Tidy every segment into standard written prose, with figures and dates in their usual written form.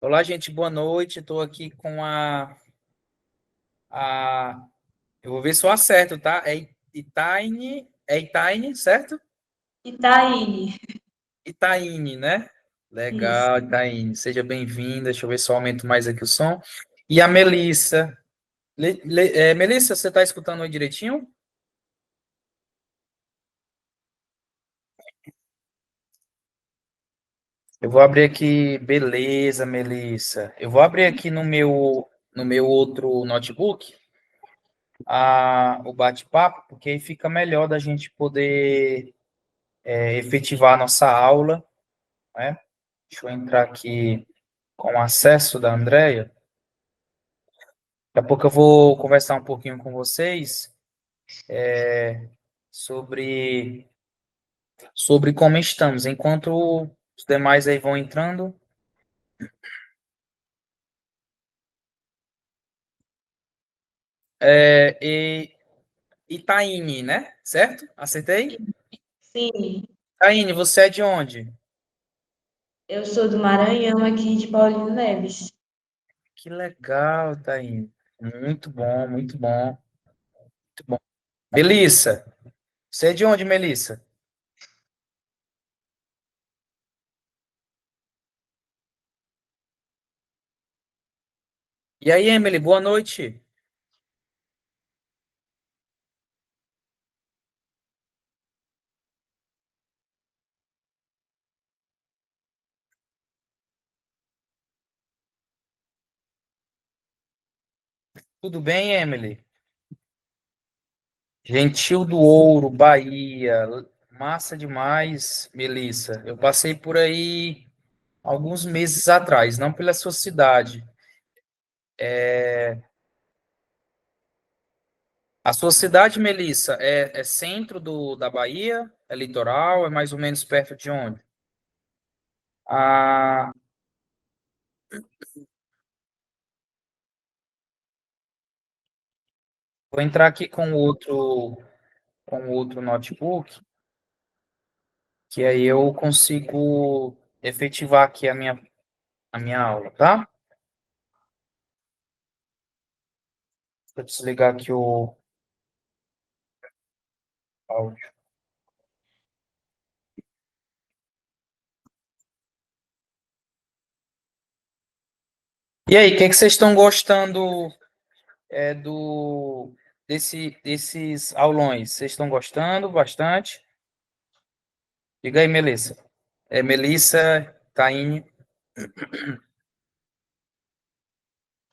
Olá, gente, boa noite. Estou aqui com a. Eu vou ver se eu acerto, tá? É Itaine, certo? Itaíne, Itaine, né? isso. Legal, Itaine. Seja bem-vinda. Deixa eu ver se eu aumento mais aqui o som. E a Melissa. Melissa, você está escutando aí direitinho? Eu vou abrir aqui. Beleza, Melissa. Eu vou abrir aqui no meu outro notebook o bate-papo, porque aí fica melhor da gente poder efetivar a nossa aula, né? Deixa eu entrar aqui com o acesso da Andrea. Daqui a pouco eu vou conversar um pouquinho com vocês sobre, sobre como estamos. Enquanto os demais aí vão entrando. Itaine, né? Certo? Acertei? Sim, Itaine, você é de onde? eu sou do Maranhão, aqui de Paulino Neves. Que legal, Itaine. Muito bom, muito bom, muito bom. Melissa, você é de onde, Melissa? E aí, Emily, boa noite. Tudo bem, Emily? Gentil do Ouro, Bahia. Massa demais, Melissa. Eu passei por aí alguns meses atrás, não pela sua cidade. A sua cidade, Melissa, é centro da Bahia? É litoral? É mais ou menos perto de onde? Ah, vou entrar aqui com outro notebook, que aí eu consigo efetivar aqui a minha aula, tá? Vou desligar aqui o áudio. E aí, o que vocês estão gostando desses aulões? Vocês estão gostando bastante? Diga aí, Melissa. Melissa, Taine,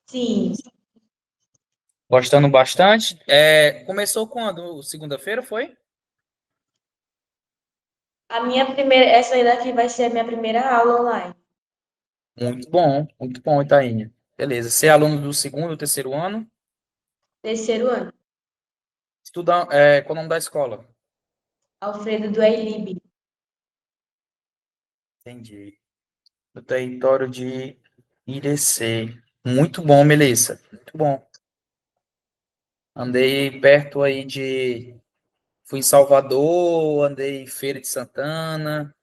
Sim, gostando bastante. Começou quando? Segunda-feira, foi? essa aí daqui vai ser a minha primeira aula online. Muito bom, Taine. Beleza. Você é aluno do segundo, terceiro ano? Terceiro ano. Estuda, qual é o nome da escola? Alfredo do Ailib. Entendi. No território de Irecê. Muito bom, Melissa. Muito bom. Andei perto aí de. Fui em Salvador, andei em Feira de Santana.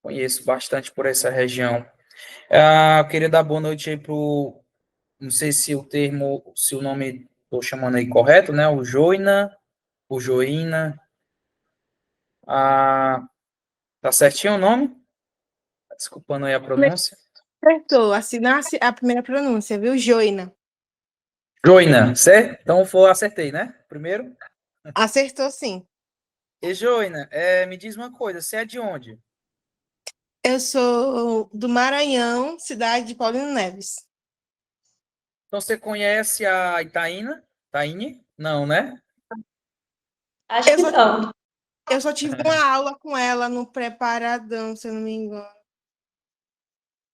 Conheço bastante por essa região. Eu queria dar boa noite aí pro. Não sei se o nome estou chamando aí correto, né? O Joina. Ah, tá certinho o nome? Desculpando aí a pronúncia. Acertou, assinasse a primeira pronúncia, viu? Joina. Joina, certo? Então acertei, né? Primeiro. Acertou sim. E Joina, me diz uma coisa, você é de onde? Eu sou do Maranhão, cidade de Paulino Neves. Então você conhece a Itaína? Taine? Não, né? Acho Eu que só, não. eu só tive uma aula com ela no Preparadão, se eu não me engano.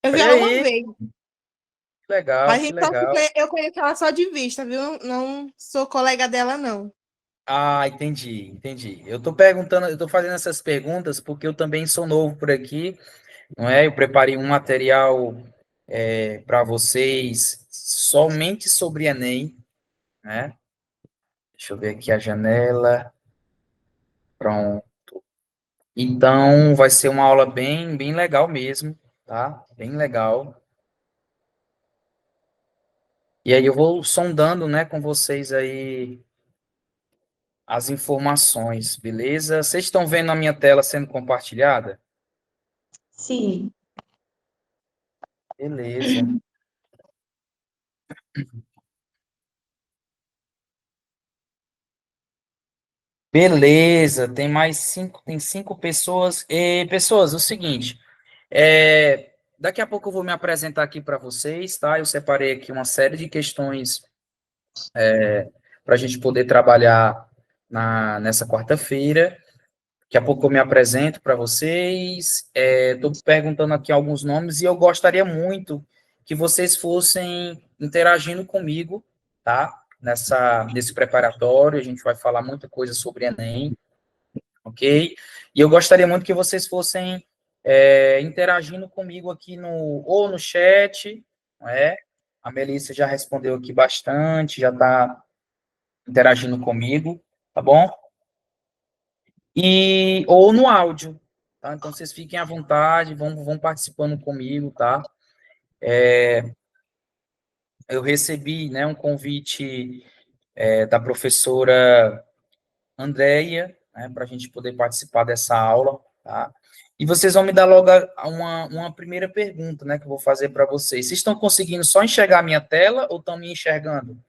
Eu vi Olha ela uma aí, vez, que legal, mas que então legal. eu conheço ela só de vista, viu? Não sou colega dela, não. Ah, entendi, entendi. Eu tô fazendo essas perguntas porque eu também sou novo por aqui, não é? Eu preparei um material para vocês somente sobre Enem, né? Deixa eu ver aqui a janela. Pronto. Então, vai ser uma aula bem, bem legal mesmo, tá? Bem legal. E aí eu vou sondando, né, com vocês aí as informações, beleza? Vocês estão vendo a minha tela sendo compartilhada? Sim. Beleza. Beleza, tem 5 pessoas. E, pessoas, o seguinte, daqui a pouco eu vou me apresentar aqui para vocês, tá? Eu separei aqui uma série de questões para a gente poder trabalhar nessa quarta-feira. Daqui a pouco eu me apresento para vocês. Estou perguntando aqui alguns nomes e eu gostaria muito que vocês fossem interagindo comigo, tá? Nesse preparatório, a gente vai falar muita coisa sobre Enem, ok? E eu gostaria muito que vocês fossem interagindo comigo aqui ou no chat, não é? A Melissa já respondeu aqui bastante, já está interagindo comigo, tá bom? Ou no áudio, tá? Então, vocês fiquem à vontade, vão participando comigo, tá? Eu recebi, né, um convite da professora Andréia, né, para a gente poder participar dessa aula, tá? E vocês vão me dar logo uma primeira pergunta, né, que eu vou fazer para vocês. Vocês estão conseguindo só enxergar a minha tela ou estão me enxergando?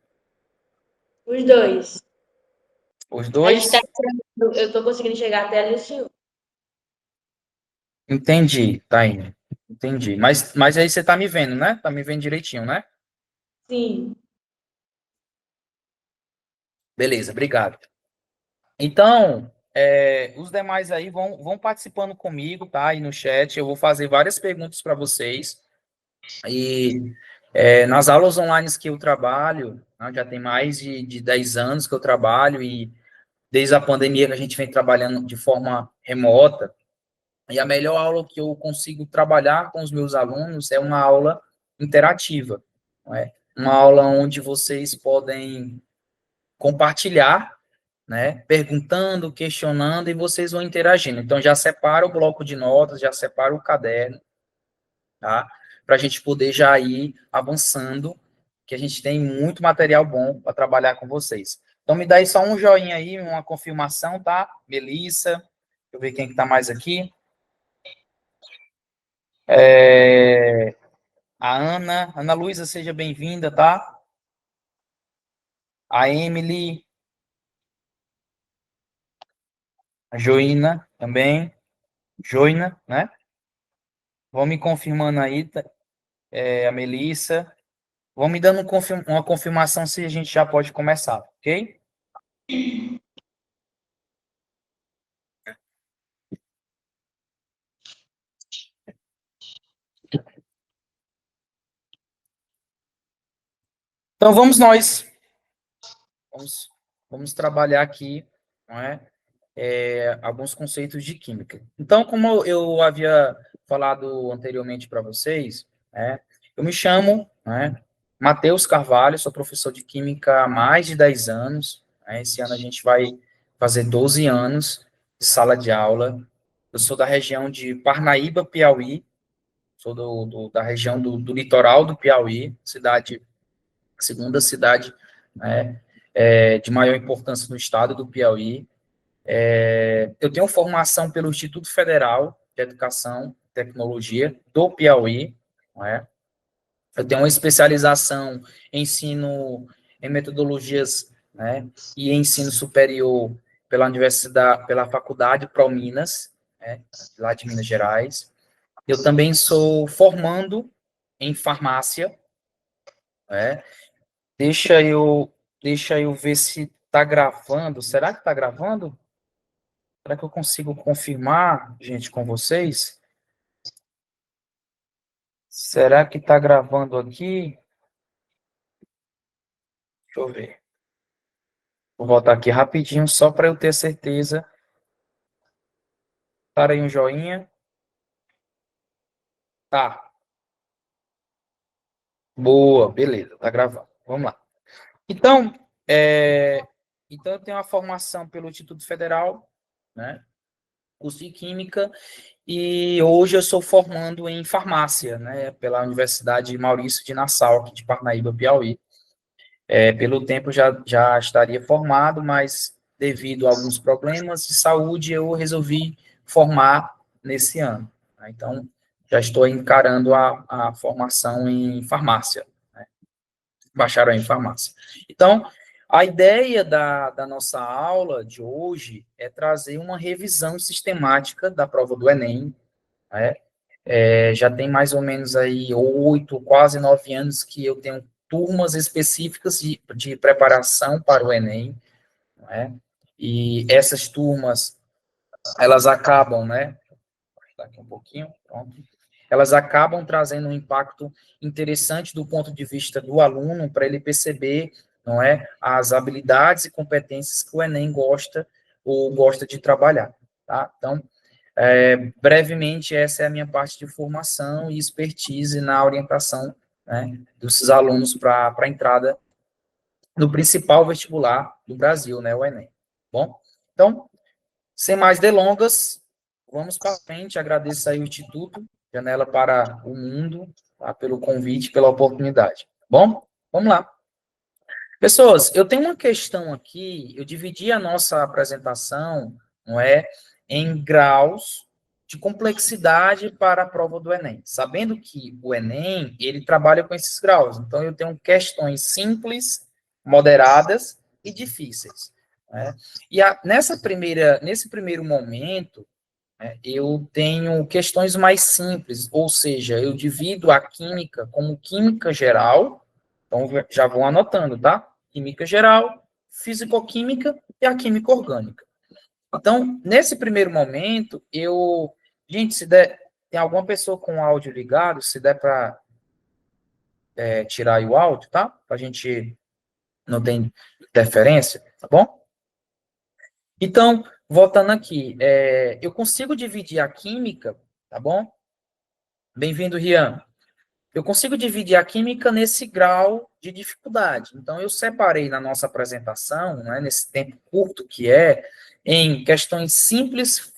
Os dois. Os A gente tá, dois? eu tô conseguindo chegar até ali o senhor. Entendi, Taine. Entendi. Mas aí você tá me vendo, né? Tá me vendo direitinho, né? Sim. Beleza, obrigado. Então, os demais aí vão participando comigo, tá? Aí no chat, eu vou fazer várias perguntas para vocês. E nas aulas online que eu trabalho, né, já tem mais de 10 anos que eu trabalho, e desde a pandemia que a gente vem trabalhando de forma remota, e a melhor aula que eu consigo trabalhar com os meus alunos é uma aula interativa, não é? Uma aula onde vocês podem compartilhar, né, perguntando, questionando, e vocês vão interagindo. Então, já separa o bloco de notas, já separa o caderno, tá? Para a gente poder já ir avançando, que a gente tem muito material bom para trabalhar com vocês. Então, me dá aí só um joinha aí, uma confirmação, tá? Melissa, deixa eu ver quem que tá mais aqui. A Ana Luísa, seja bem-vinda, tá? A Emily, a Joina também, Joina, né? Vão me confirmando aí, a Melissa. Vão me dando uma confirmação se a gente já pode começar, ok? Então, vamos nós. Vamos trabalhar aqui, não é? Alguns conceitos de química. Então, como eu havia falado anteriormente para vocês, né, eu me chamo, né, Matheus Carvalho, sou professor de química há mais de 10 anos. Né, esse ano a gente vai fazer 12 anos de sala de aula. Eu sou da região de Parnaíba, Piauí, sou da região do litoral do Piauí, segunda cidade, né, de maior importância no estado do Piauí. Eu tenho formação pelo Instituto Federal de Educação e Tecnologia do Piauí, não é? Eu tenho uma especialização em ensino em metodologias, né, e ensino superior pela universidade, pela Faculdade ProMinas, né, lá de Minas Gerais. Eu também sou formando em farmácia, né? Deixa eu, deixa eu ver se está gravando. Será que está gravando? Será que eu consigo confirmar, gente, com vocês? Será que está gravando aqui? Deixa eu ver. Vou voltar aqui rapidinho, só para eu ter certeza. Para aí um joinha. Tá. Boa, beleza, tá gravando. Vamos lá. Então, então eu tenho uma formação pelo Instituto Federal, né? Curso de Química, e hoje eu sou formando em farmácia, né? Pela Universidade Maurício de Nassau, aqui de Parnaíba, Piauí. Pelo tempo já estaria formado, mas devido a alguns problemas de saúde, eu resolvi formar nesse ano. Tá? Então, já estou encarando a formação em farmácia, né? Bacharel em farmácia. Então, a ideia da nossa aula de hoje é trazer uma revisão sistemática da prova do Enem, né? Já tem mais ou menos aí 8, quase 9 anos que eu tenho turmas específicas de preparação para o Enem, né? E essas turmas, elas acabam, né? Daqui um pouquinho, pronto. Elas acabam trazendo um impacto interessante do ponto de vista do aluno, para ele perceber, não é, as habilidades e competências que o Enem gosta ou gosta de trabalhar, tá? Então, brevemente, essa é a minha parte de formação e expertise na orientação, né, dos alunos para a entrada no principal vestibular do Brasil, né, o Enem. Bom, então, sem mais delongas, vamos para frente. Agradeço aí o Instituto Janela para o Mundo, tá, pelo convite, pela oportunidade. Bom, vamos lá. Pessoas, eu tenho uma questão aqui, eu dividi a nossa apresentação, não é, em graus de complexidade para a prova do Enem, sabendo que o Enem, ele trabalha com esses graus, então eu tenho questões simples, moderadas e difíceis, né? E nesse primeiro momento, né, eu tenho questões mais simples, ou seja, eu divido a química como química geral, então já vou anotando, tá? Química geral, fisicoquímica e a química orgânica. Então, nesse primeiro momento, gente, se der, tem alguma pessoa com o áudio ligado, se der para tirar aí o áudio, tá? Para a gente não ter interferência, tá bom? Então, voltando aqui, eu consigo dividir a química, tá bom? Bem-vindo, Rian. Eu consigo dividir a química nesse grau de dificuldade. Então, eu separei na nossa apresentação, né, nesse tempo curto que em questões simples,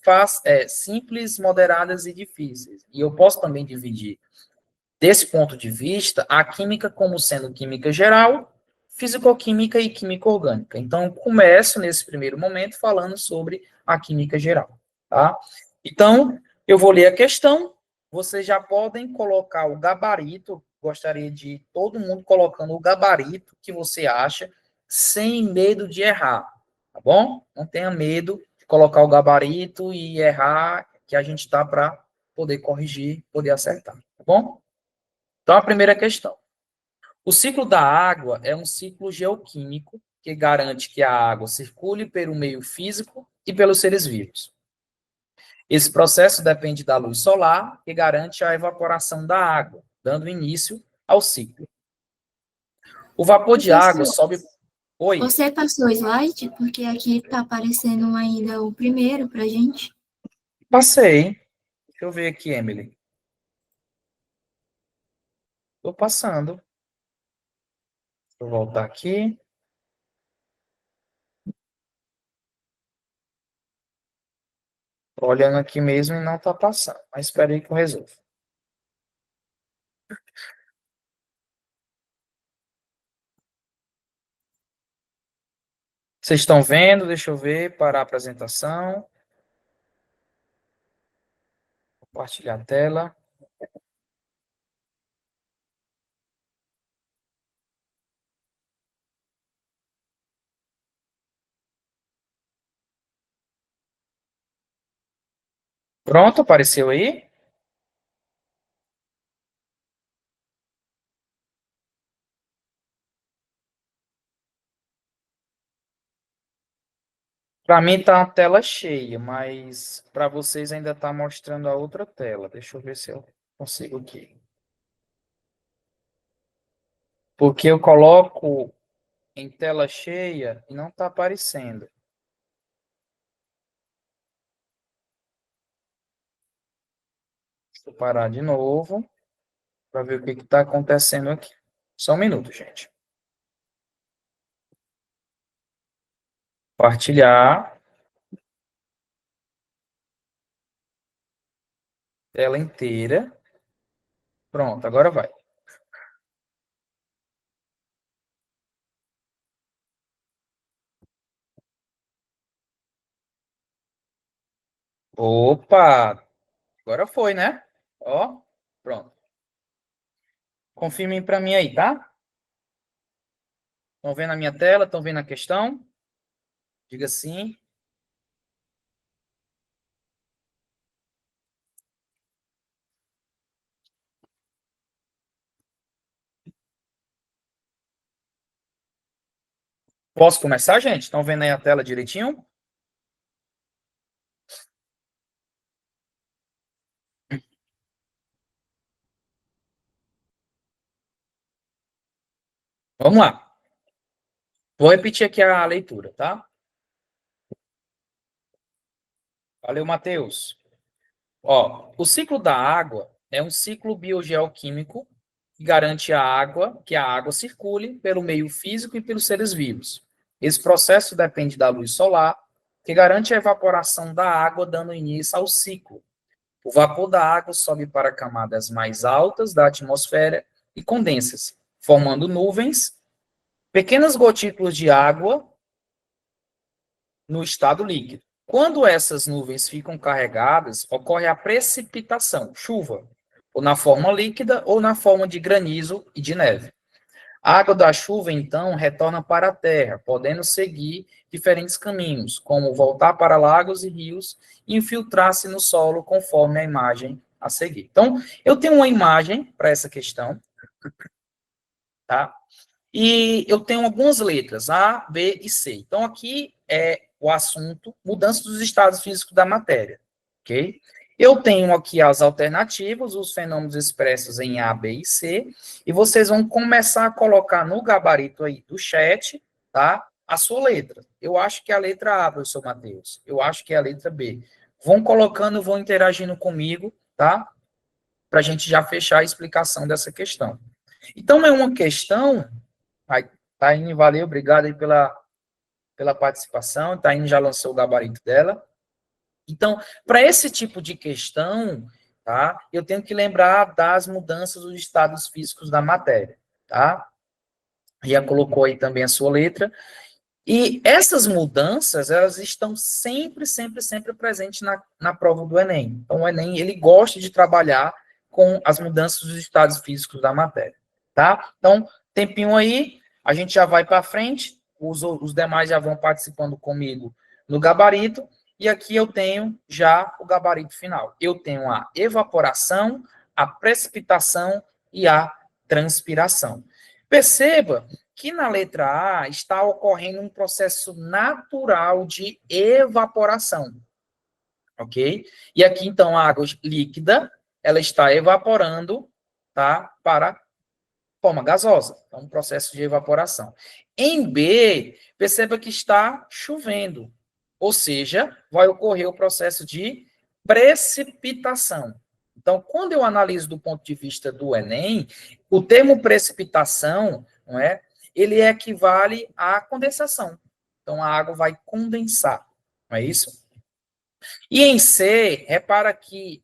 simples, moderadas e difíceis. E eu posso também dividir, desse ponto de vista, a química como sendo química geral, fisicoquímica e química orgânica. Então, eu começo nesse primeiro momento falando sobre a química geral, tá? Então, eu vou ler a questão, vocês já podem colocar o gabarito, gostaria de todo mundo colocando o gabarito que você acha, sem medo de errar, tá bom? Não tenha medo de colocar o gabarito e errar, que a gente está para poder corrigir, poder acertar, tá bom? Então, a primeira questão. O ciclo da água é um ciclo geoquímico que garante que a água circule pelo meio físico e pelos seres vivos. Esse processo depende da luz solar, que garante a evaporação da água, dando início ao ciclo. O vapor de água Professor, sobe. Oi, você passou o slide? Porque aqui está aparecendo ainda o primeiro para a gente. passei. Deixa eu ver aqui, Emily. Estou passando. Vou voltar aqui. Tô olhando aqui mesmo e não está passando. Mas espera aí que eu resolvo. Vocês estão vendo? Deixa eu ver para a apresentação. Compartilhar a tela. Pronto, apareceu aí? Para mim está a tela cheia, mas para vocês ainda está mostrando a outra tela. Deixa eu ver se eu consigo aqui. Porque eu coloco em tela cheia e não está aparecendo. Deixa eu parar de novo para ver o que está acontecendo aqui. Só um minuto, gente. Compartilhar. Tela inteira. Pronto, agora vai. Opa! Agora foi, né? Ó, pronto. Confirmem para mim aí, tá? Estão vendo a minha tela? Estão vendo a questão? Diga sim. Posso começar, gente? Estão vendo aí a tela direitinho? Vamos lá. Vou repetir aqui a leitura, tá? Valeu, Matheus. Ó, o ciclo da água é um ciclo biogeoquímico que garante que a água circule pelo meio físico e pelos seres vivos. Esse processo depende da luz solar, que garante a evaporação da água, dando início ao ciclo. O vapor da água sobe para camadas mais altas da atmosfera e condensa-se, formando nuvens, pequenas gotículas de água no estado líquido. Quando essas nuvens ficam carregadas, ocorre a precipitação, chuva, ou na forma líquida ou na forma de granizo e de neve. A água da chuva, então, retorna para a terra, podendo seguir diferentes caminhos, como voltar para lagos e rios e infiltrar-se no solo, conforme a imagem a seguir. Então, eu tenho uma imagem para essa questão, tá? E eu tenho algumas letras, A, B e C. Então, aqui é o assunto mudança dos estados físicos da matéria, ok? Eu tenho aqui as alternativas, os fenômenos expressos em A, B e C, e vocês vão começar a colocar no gabarito aí do chat, tá? A sua letra. Eu acho que é a letra A, professor Matheus. Eu acho que é a letra B. Vão colocando, vão interagindo comigo, tá? Para a gente já fechar a explicação dessa questão. Então, é uma questão. Aí, Taine, valeu, obrigado aí pela participação. Taine já lançou o gabarito dela. Então, para esse tipo de questão, tá? Eu tenho que lembrar das mudanças dos estados físicos da matéria, tá? Ria colocou aí também a sua letra. E essas mudanças, elas estão sempre, sempre, sempre presentes na prova do Enem. Então, o Enem, ele gosta de trabalhar com as mudanças dos estados físicos da matéria, tá? Então, tempinho aí, a gente já vai para frente, os demais já vão participando comigo no gabarito, e aqui eu tenho já o gabarito final. Eu tenho a evaporação, a precipitação e a transpiração. Perceba que na letra A está ocorrendo um processo natural de evaporação, ok? E aqui, então, a água líquida, ela está evaporando, tá? Para forma gasosa. Então, um processo de evaporação. Em B, perceba que está chovendo, ou seja, vai ocorrer o processo de precipitação. Então, quando eu analiso do ponto de vista do Enem, o termo precipitação, não é? Ele equivale à condensação. Então, a água vai condensar, não é isso? E em C, repara que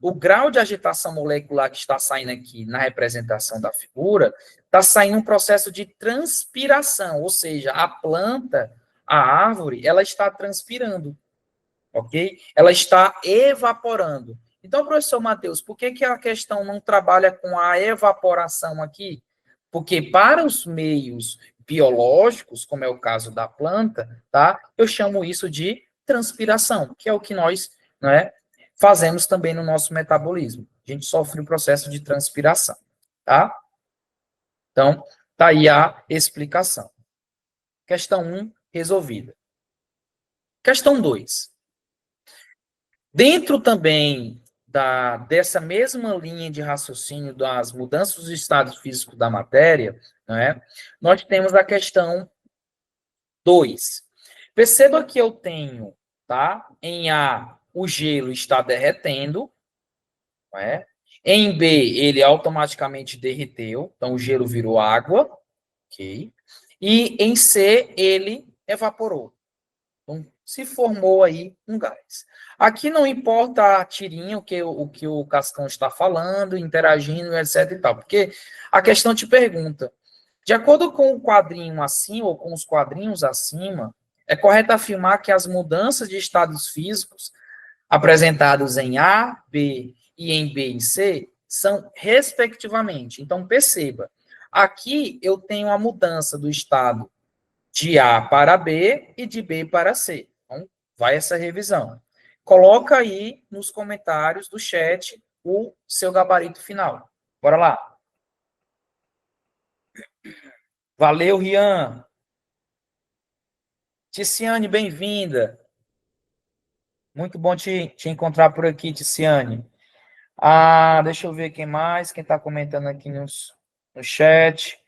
o grau de agitação molecular que está saindo aqui na representação da figura, está saindo um processo de transpiração, ou seja, a planta, a árvore, ela está transpirando, ok? Ela está evaporando. Então, professor Matheus, por que a questão não trabalha com a evaporação aqui? Porque para os meios biológicos, como é o caso da planta, tá? Eu chamo isso de transpiração, que é o que nós, né, fazemos também no nosso metabolismo. A gente sofre o processo de transpiração, tá? Então, tá aí a explicação. Questão 1, resolvida. Questão 2. Dentro também dessa mesma linha de raciocínio das mudanças dos estados físicos da matéria, né, nós temos a questão 2. Perceba que eu tenho, tá? Em A, o gelo está derretendo, não é? Em B, ele automaticamente derreteu, então o gelo virou água, ok? E em C, ele evaporou. Então, se formou aí um gás. Aqui não importa a tirinha, o que o Cascão está falando, interagindo, etc e tal, porque a questão te pergunta, de acordo com o quadrinho acima, ou com os quadrinhos acima, É correto afirmar que as mudanças de estados físicos apresentados em A, B e em B e C são respectivamente. Então, perceba, aqui eu tenho a mudança do estado de A para B e de B para C. Então, vai essa revisão. Coloca aí nos comentários do chat o seu gabarito final. Bora lá. Valeu, Rian. Ticiane, bem-vinda. Muito bom te encontrar por aqui, Ticiane. Deixa eu ver quem mais, quem está comentando aqui no chat.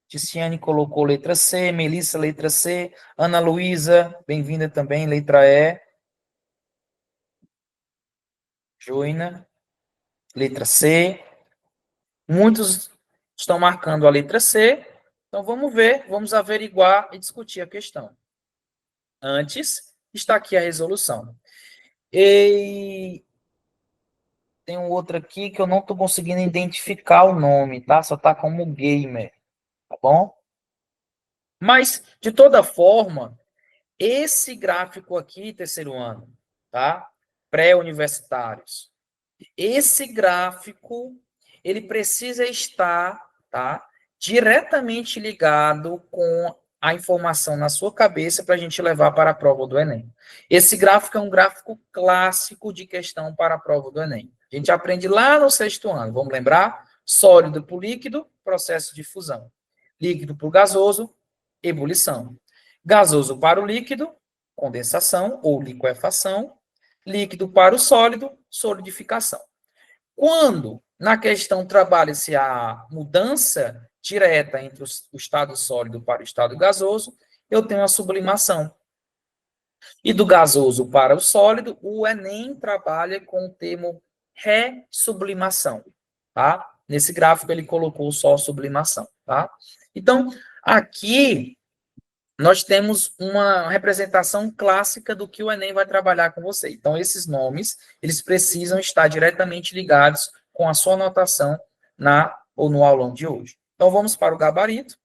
Ticiane colocou letra C, Melissa, letra C, Ana Luísa, bem-vinda também, letra E. Joina, letra C. Muitos estão marcando a letra C, então vamos ver, vamos averiguar e discutir a questão. Antes, está aqui a resolução. E tem um outro aqui que eu não estou conseguindo identificar o nome, tá? Só está como gamer, tá bom? Mas, de toda forma, esse gráfico aqui, terceiro ano, tá? Pré-universitários. Esse gráfico, ele precisa estar, tá? Diretamente ligado com a informação na sua cabeça para a gente levar para a prova do Enem. Esse gráfico é um gráfico clássico de questão para a prova do Enem. A gente aprende lá no sexto ano, vamos lembrar? Sólido para o líquido, processo de fusão. Líquido para o gasoso, ebulição. Gasoso para o líquido, condensação ou liquefação. Líquido para o sólido, solidificação. Quando na questão trabalha-se a mudança direta entre o estado sólido para o estado gasoso, eu tenho a sublimação. E do gasoso para o sólido, o Enem trabalha com o termo ressublimação, tá? Nesse gráfico ele colocou só sublimação, tá? Então, aqui nós temos uma representação clássica do que o Enem vai trabalhar com você. Então, esses nomes, eles precisam estar diretamente ligados com a sua anotação na ou no aulão de hoje. Então, vamos para o gabarito.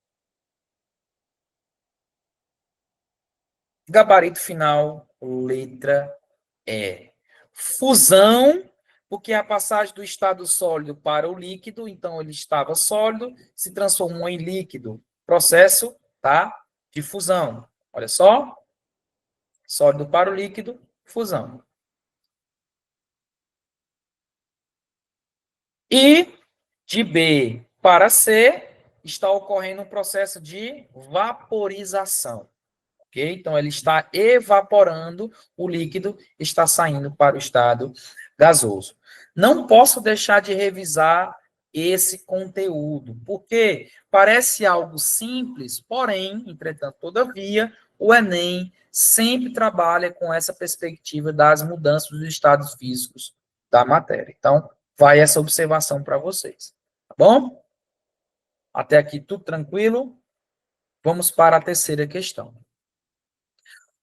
Gabarito final, letra E. Fusão, porque a passagem do estado sólido para o líquido, então ele estava sólido, se transformou em líquido. Processo, tá? De fusão. Olha só. Sólido para o líquido, fusão. E de B para C está ocorrendo um processo de vaporização. Ok? Então, ele está evaporando, o líquido está saindo para o estado gasoso. Não posso deixar de revisar esse conteúdo, porque parece algo simples, porém, entretanto, todavia, o Enem sempre trabalha com essa perspectiva das mudanças dos estados físicos da matéria. Então, vai essa observação para vocês. Tá bom? Até aqui tudo tranquilo? Vamos para a terceira questão.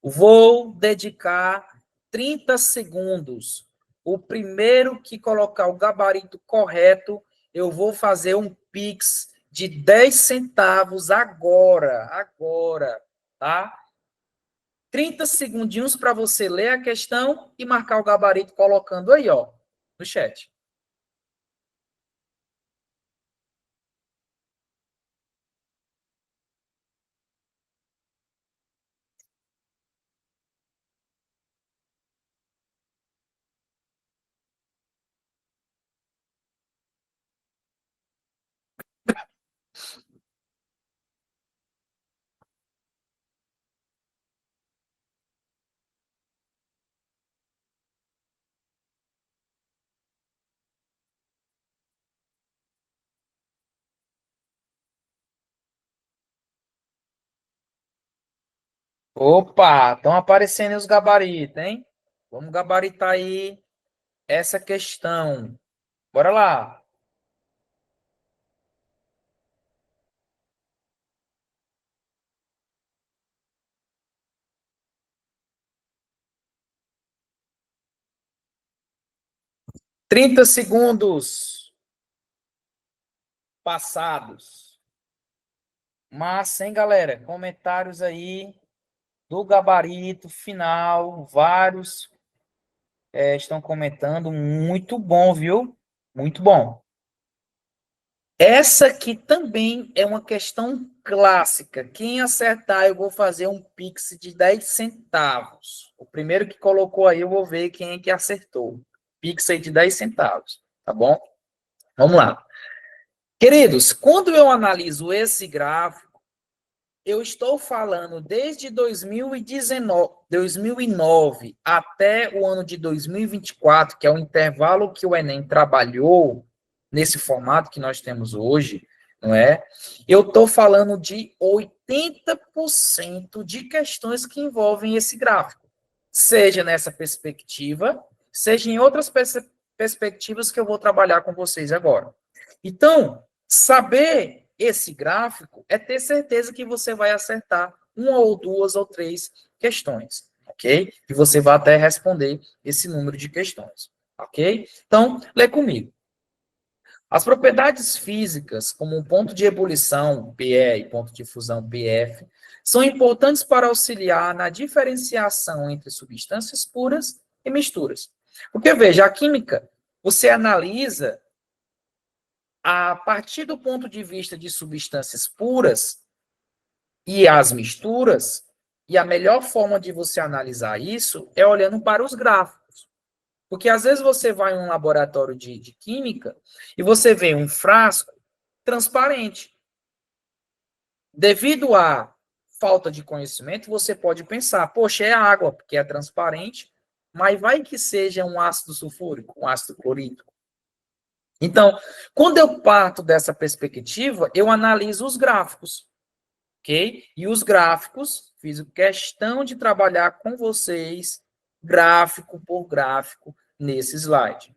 Vou dedicar 30 segundos. O primeiro que colocar o gabarito correto, eu vou fazer um Pix de 10 centavos agora, tá? 30 segundinhos para você ler a questão e marcar o gabarito colocando aí, ó, no chat. Opa, estão aparecendo os gabaritos, hein? Vamos gabaritar aí essa questão. Bora lá. 30 segundos passados. Mas, hein, galera? Comentários aí do gabarito final, vários estão comentando, muito bom, viu? Muito bom. Essa aqui também é uma questão clássica. Quem acertar, eu vou fazer um Pix de 10 centavos. O primeiro que colocou aí, eu vou ver quem é que acertou. Pix aí de 10 centavos, tá bom? Vamos lá. Queridos, quando eu analiso esse gráfico, eu estou falando desde 2009 até o ano de 2024, que é o intervalo que o Enem trabalhou nesse formato que nós temos hoje, não é? Eu estou falando de 80% de questões que envolvem esse gráfico, seja nessa perspectiva, seja em outras perspectivas que eu vou trabalhar com vocês agora. Então, saber esse gráfico é ter certeza que você vai acertar uma ou duas ou três questões, ok? E você vai até responder esse número de questões, ok? Então, lê comigo. As propriedades físicas, como um ponto de ebulição, PE, e ponto de fusão, PF, são importantes para auxiliar na diferenciação entre substâncias puras e misturas. Porque, veja, a química, você analisa a partir do ponto de vista de substâncias puras e as misturas, e a melhor forma de você analisar isso é olhando para os gráficos. Porque às vezes você vai em um laboratório de química e você vê um frasco transparente. Devido à falta de conhecimento, você pode pensar, poxa, é água, porque é transparente, mas vai que seja um ácido sulfúrico, um ácido clorídrico. Então, quando eu parto dessa perspectiva, eu analiso os gráficos, ok? E os gráficos, fiz questão de trabalhar com vocês, gráfico por gráfico, nesse slide.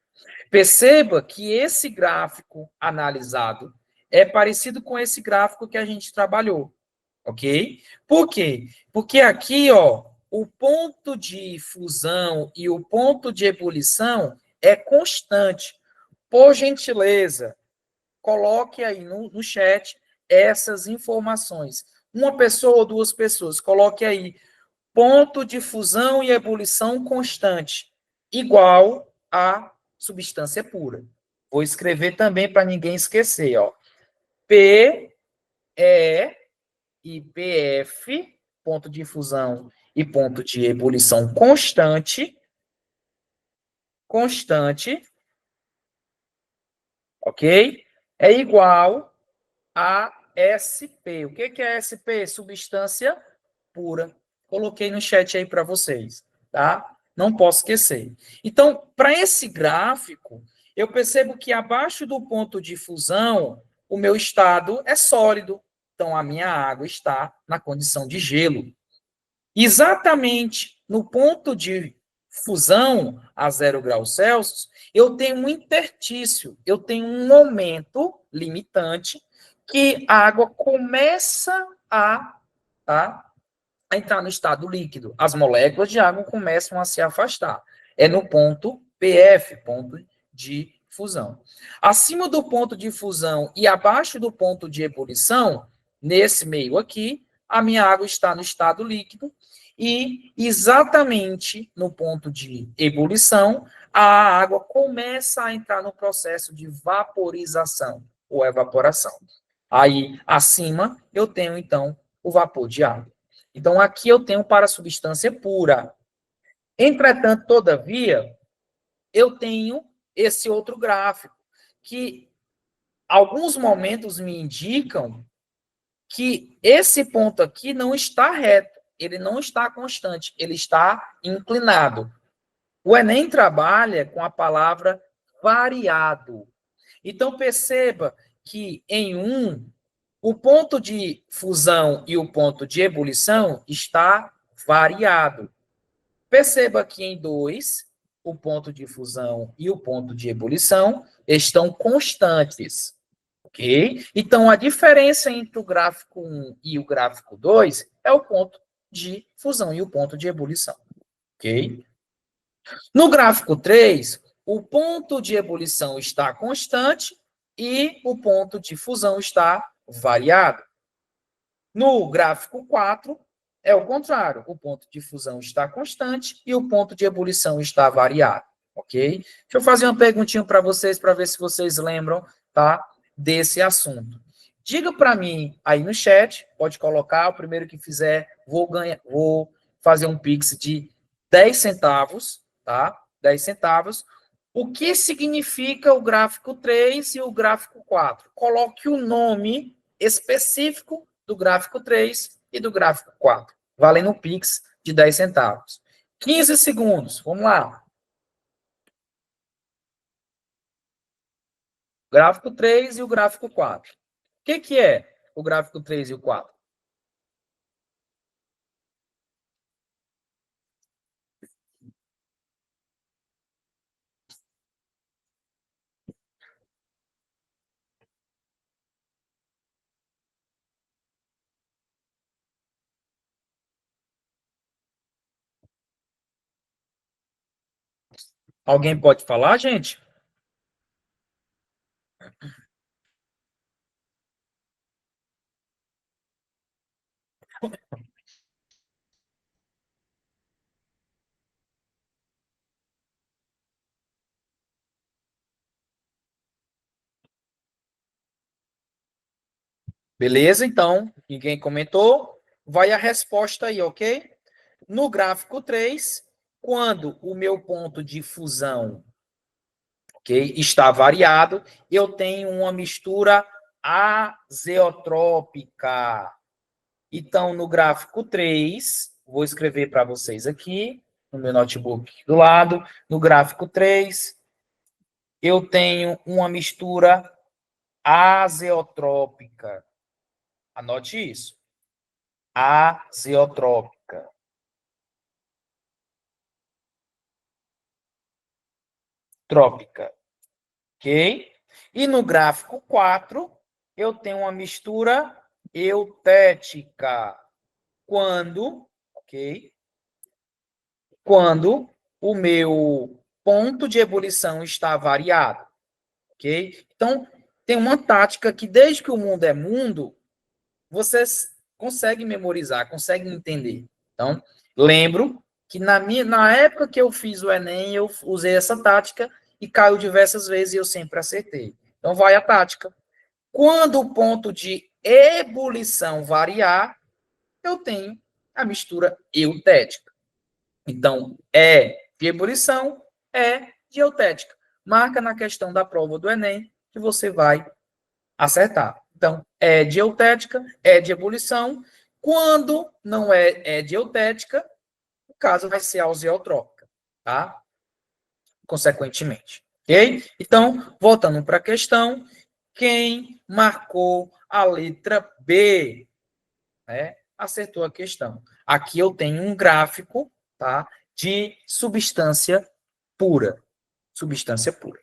Perceba que esse gráfico analisado é parecido com esse gráfico que a gente trabalhou, ok? Por quê? Porque aqui, ó, o ponto de fusão e o ponto de ebulição é constante. Por gentileza, coloque aí no chat essas informações. Uma pessoa ou duas pessoas, coloque aí ponto de fusão e ebulição constante, igual a substância pura. Vou escrever também para ninguém esquecer, ó. P, E e PF, ponto de fusão e ponto de ebulição constante, ok? É igual a SP. O que é SP? Substância pura. Coloquei no chat aí para vocês, tá? Não posso esquecer. Então, para esse gráfico, eu percebo que abaixo do ponto de fusão, o meu estado é sólido. Então, a minha água está na condição de gelo. Exatamente no ponto de fusão a 0 graus Celsius, eu tenho um interstício, eu tenho um momento limitante que a água começa a entrar no estado líquido. As moléculas de água começam a se afastar. É no ponto PF, ponto de fusão. Acima do ponto de fusão e abaixo do ponto de ebulição, nesse meio aqui, a minha água está no estado líquido e exatamente no ponto de ebulição, a água começa a entrar no processo de vaporização ou evaporação. Aí, acima, eu tenho, então, o vapor de água. Então, aqui eu tenho para a substância pura. Entretanto, todavia, eu tenho esse outro gráfico, que alguns momentos me indicam que esse ponto aqui não está reto, ele não está constante, ele está inclinado. O Enem trabalha com a palavra variado. Então, perceba que em o ponto de fusão e o ponto de ebulição está variado. Perceba que em 2, o ponto de fusão e o ponto de ebulição estão constantes. Ok? Então, a diferença entre o gráfico 1 e o gráfico 2 é o ponto de fusão e o ponto de ebulição. Ok? No gráfico 3, o ponto de ebulição está constante e o ponto de fusão está variado. No gráfico 4, É o contrário. O ponto de fusão está constante e o ponto de ebulição está variado, ok? Deixa eu fazer uma perguntinha para vocês, para ver se vocês lembram, tá, desse assunto. Diga para mim aí no chat, pode colocar, o primeiro que fizer, vou fazer um Pix de 10 centavos, tá? 10 centavos. O que significa o gráfico 3 e o gráfico 4? Coloque o nome específico do gráfico 3 e do gráfico 4, valendo um Pix de 10 centavos. 15 segundos, vamos lá. Gráfico 3 e o gráfico 4. O que é o gráfico 3 e o 4? Alguém pode falar, gente? Beleza, então, ninguém comentou. Vai a resposta aí, ok? No gráfico 3, quando o meu ponto de fusão, ok, está variado, eu tenho uma mistura azeotrópica. Então, no gráfico 3, vou escrever para vocês aqui, no meu notebook do lado, no gráfico 3, eu tenho uma mistura azeotrópica. Anote isso. Azeotrópica. Trópica. Ok? E no gráfico 4, eu tenho uma mistura eutética. Quando, ok? Quando o meu ponto de ebulição está variado, ok? Então, tem uma tática que, desde que o mundo é mundo, vocês conseguem memorizar, conseguem entender. Então, lembro que na época que eu fiz o Enem, eu usei essa tática e caiu diversas vezes e eu sempre acertei. Então, vai a tática. Quando o ponto de ebulição variar, eu tenho a mistura eutética. Então, é de ebulição, é de eutética. Marca na questão da prova do Enem que você vai acertar. Então, é de eutética, é de ebulição. Quando não é de eutética, o caso vai ser auseotrópica, tá? Consequentemente. Ok? Então, voltando para a questão, quem marcou a letra B, né, acertou a questão. Aqui eu tenho um gráfico, tá, de substância pura. Substância pura.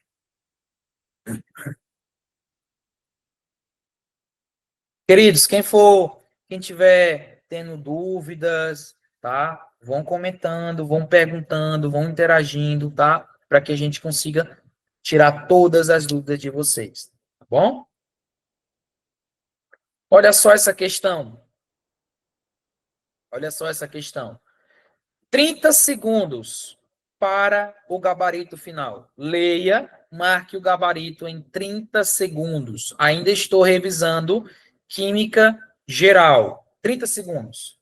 Queridos, quem tiver tendo dúvidas, tá? Vão comentando, vão perguntando, vão interagindo, tá? Para que a gente consiga tirar todas as dúvidas de vocês, tá bom? Olha só essa questão. Olha só essa questão. 30 segundos para o gabarito final. Leia, marque o gabarito em 30 segundos. Ainda estou revisando química geral. 30 segundos.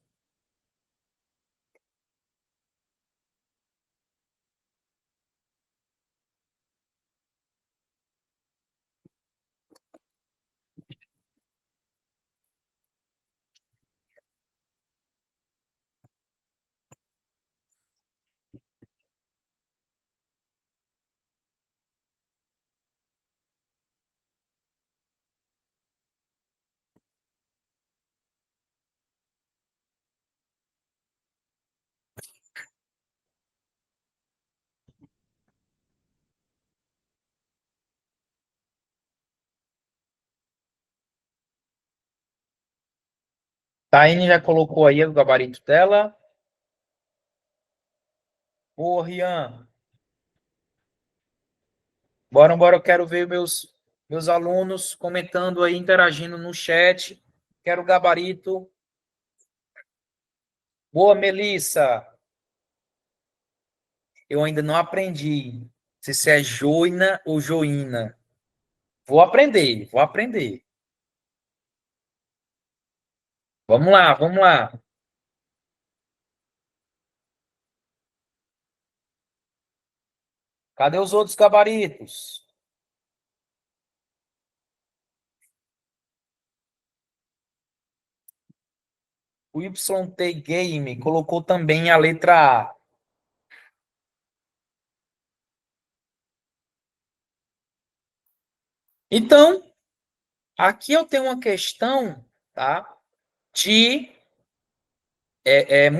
Taine já colocou aí o gabarito dela. Ô, Rian. Bora, eu quero ver meus alunos comentando aí, interagindo no chat. Quero o gabarito. Boa, Melissa. Eu ainda não aprendi se isso é joina ou joína. Vou aprender, vou aprender. Vamos lá, vamos lá. Cadê os outros gabaritos? O YT Game colocou também a letra A. Então, aqui eu tenho uma questão, tá, de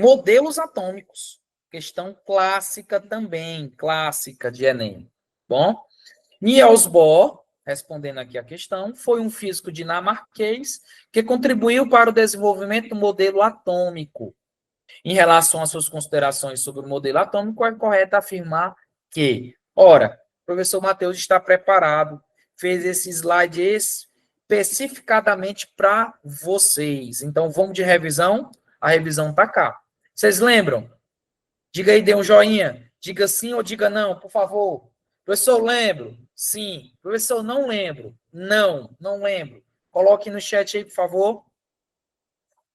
modelos atômicos. Questão clássica também, clássica de Enem. Bom, Niels Bohr, respondendo aqui a questão, foi um físico dinamarquês que contribuiu para o desenvolvimento do modelo atômico. Em relação às suas considerações sobre o modelo atômico, é correto afirmar que, ora, o professor Matheus está preparado, fez esse slide especificadamente para vocês. Então, vamos de revisão. A revisão está cá. Vocês lembram? Diga aí, dê um joinha. Diga sim ou diga não, por favor. Professor, lembro? Sim. Professor, não lembro. Não, não lembro. Coloque no chat aí, por favor.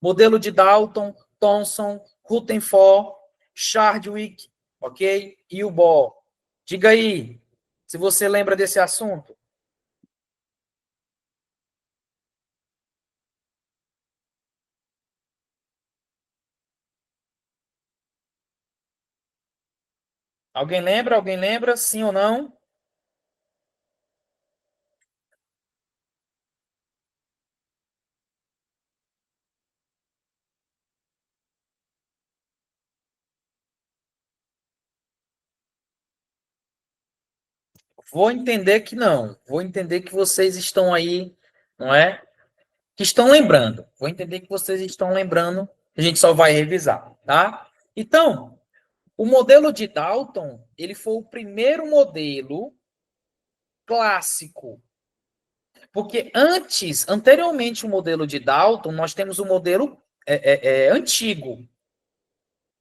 Modelo de Dalton, Thomson, Rutherford, Chadwick, ok? E o Bohr. Diga aí, se você lembra desse assunto. Alguém lembra? Alguém lembra? Sim ou não? Vou entender que não. Vou entender que vocês estão aí, não é? Que estão lembrando. Vou entender que vocês estão lembrando. A gente só vai revisar, tá? Então, o modelo de Dalton, ele foi o primeiro modelo clássico. Porque anteriormente o modelo de Dalton, nós temos o modelo antigo.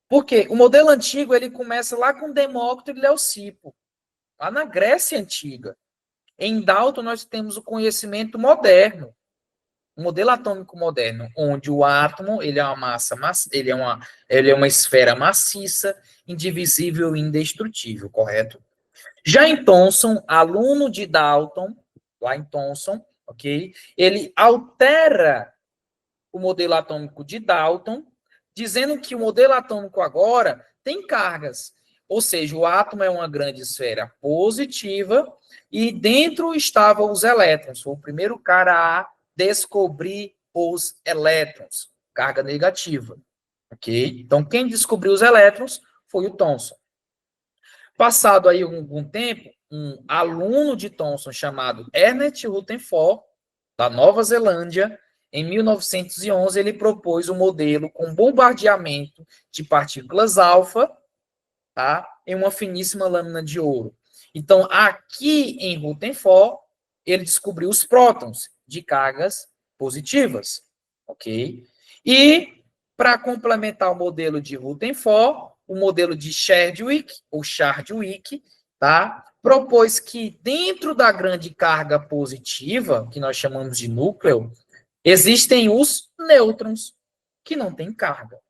Por quê? O modelo antigo, ele começa lá com Demócrito e Leucipo, lá na Grécia Antiga. Em Dalton, nós temos o conhecimento moderno, o modelo atômico moderno, onde o átomo ele é uma massa, ele é uma esfera maciça, indivisível e indestrutível, correto? Já em Thomson, aluno de Dalton, lá em Thomson, ok? Ele altera o modelo atômico de Dalton, dizendo que o modelo atômico agora tem cargas. Ou seja, o átomo é uma grande esfera positiva e dentro estavam os elétrons. Foi o primeiro cara a descobrir os elétrons, carga negativa. Ok? Então, quem descobriu os elétrons foi o Thomson. Passado aí algum tempo, um aluno de Thomson chamado Ernest Rutherford, da Nova Zelândia, em 1911, ele propôs um modelo com bombardeamento de partículas alfa, tá, em uma finíssima lâmina de ouro. Então, aqui em Rutherford, ele descobriu os prótons de cargas positivas, ok? E, para complementar o modelo de Rutherford, o modelo de Chadwick, ou Chadwick, tá, propôs que dentro da grande carga positiva, que nós chamamos de núcleo, existem os nêutrons, que não têm carga.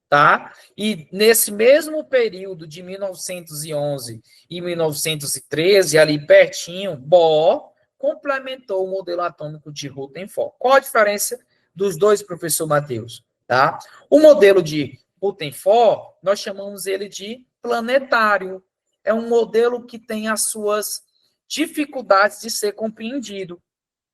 Tá? E nesse mesmo período de 1911 e 1913, ali pertinho, Bohr complementou o modelo atômico de Rutherford. Qual a diferença dos dois, professor Matheus? Tá? O modelo de Rutherford, nós chamamos ele de planetário. É um modelo que tem as suas dificuldades de ser compreendido,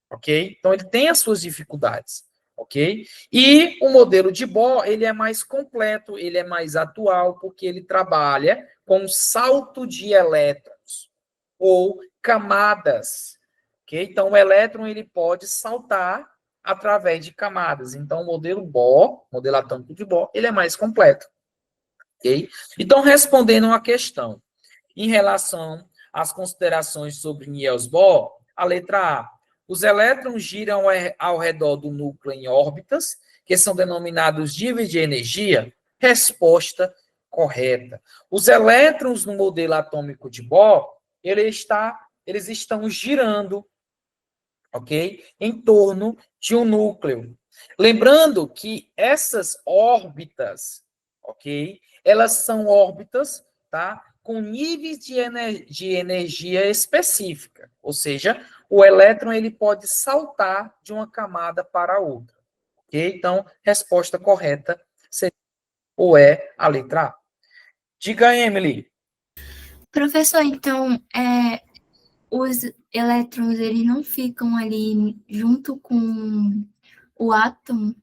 ok? Então, ele tem as suas dificuldades, ok? E o modelo de Bohr, ele é mais completo, ele é mais atual, porque ele trabalha com salto de elétrons, ou camadas, ok? Então, o elétron, ele pode saltar através de camadas. Então, o modelo Bohr, modelo atômico de Bohr, ele é mais completo, ok? Então, respondendo uma questão, em relação às considerações sobre Niels Bohr, a letra A. Os elétrons giram ao redor do núcleo em órbitas que são denominados níveis de energia? Resposta correta. Os elétrons no modelo atômico de Bohr, eles estão girando, ok? Em torno de um núcleo. Lembrando que essas órbitas, ok? Elas são órbitas, tá? Com níveis de energia específica. Ou seja, o elétron ele pode saltar de uma camada para outra. Ok? Então, resposta correta seria ou é a letra A. Diga, Emily. Professor, então, os elétrons, eles não ficam ali junto com o átomo?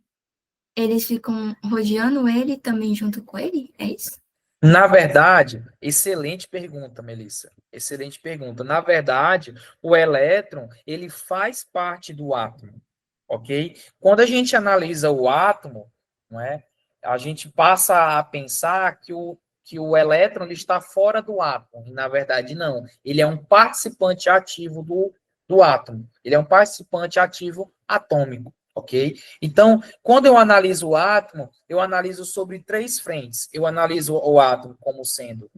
Eles ficam rodeando ele também junto com ele? É isso? Na verdade, excelente pergunta, Melissa. Excelente pergunta. Na verdade, o elétron, ele faz parte do átomo, ok? Quando a gente analisa o átomo, não é? A gente passa a pensar que o elétron ele está fora do átomo. E, na verdade, não. Ele é um participante ativo do átomo. Ele é um participante ativo atômico, ok? Então, quando eu analiso o átomo, eu analiso sobre 3 frentes. Eu analiso o átomo como sendo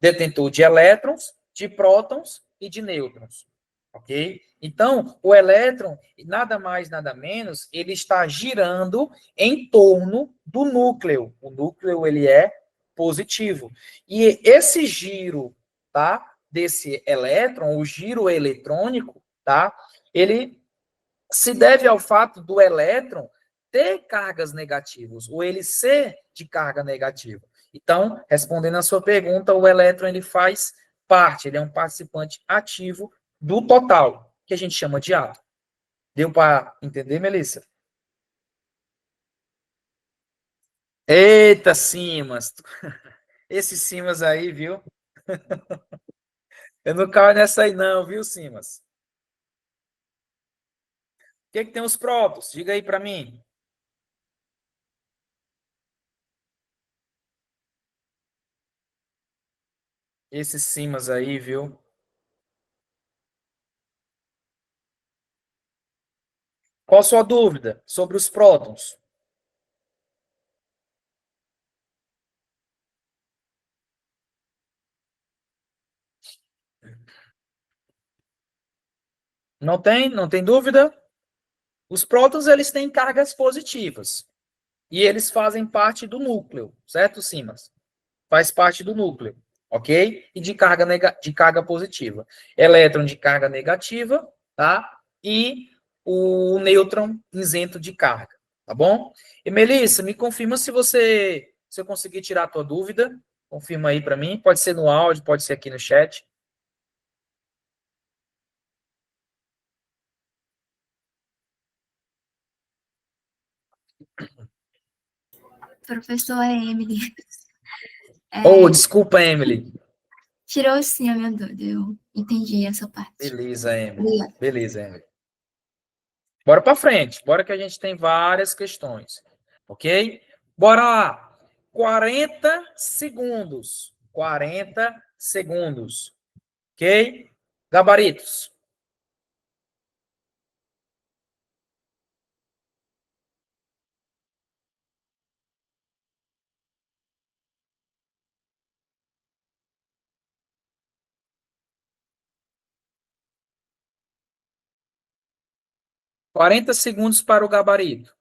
detentor de elétrons, de prótons e de nêutrons, ok? Então, o elétron, nada mais, nada menos, ele está girando em torno do núcleo. O núcleo, ele é positivo. E esse giro, tá? Desse elétron, o giro eletrônico, tá? Ele se deve ao fato do elétron ter cargas negativas, ou ele ser de carga negativa. Então, respondendo a sua pergunta, o elétron ele faz parte, ele é um participante ativo do total, que a gente chama de átomo. Deu para entender, Melissa? Eita, Simas! Esse Simas aí, viu? Eu não caio nessa aí não, viu, Simas? O que tem os prótons? Diga aí para mim. Esse Simas aí, viu? Qual a sua dúvida sobre os prótons? Não tem? Não tem dúvida? Os prótons, eles têm cargas positivas. E eles fazem parte do núcleo, certo, Simas? Faz parte do núcleo, ok? E de carga positiva. Elétron de carga negativa, tá? E o nêutron isento de carga, tá bom? E Melissa, me confirma se eu conseguir tirar a tua dúvida. Confirma aí para mim. Pode ser no áudio, pode ser aqui no chat. Professor, é Emily. Oh, desculpa, Emily. Tirou sim a minha dúvida, eu entendi essa parte. Beleza, Emily. Obrigada. Beleza, Emily. Bora para frente. Bora que a gente tem várias questões. Ok? Bora lá. 40 segundos. 40 segundos. Ok? Gabaritos. 40 segundos para o gabarito.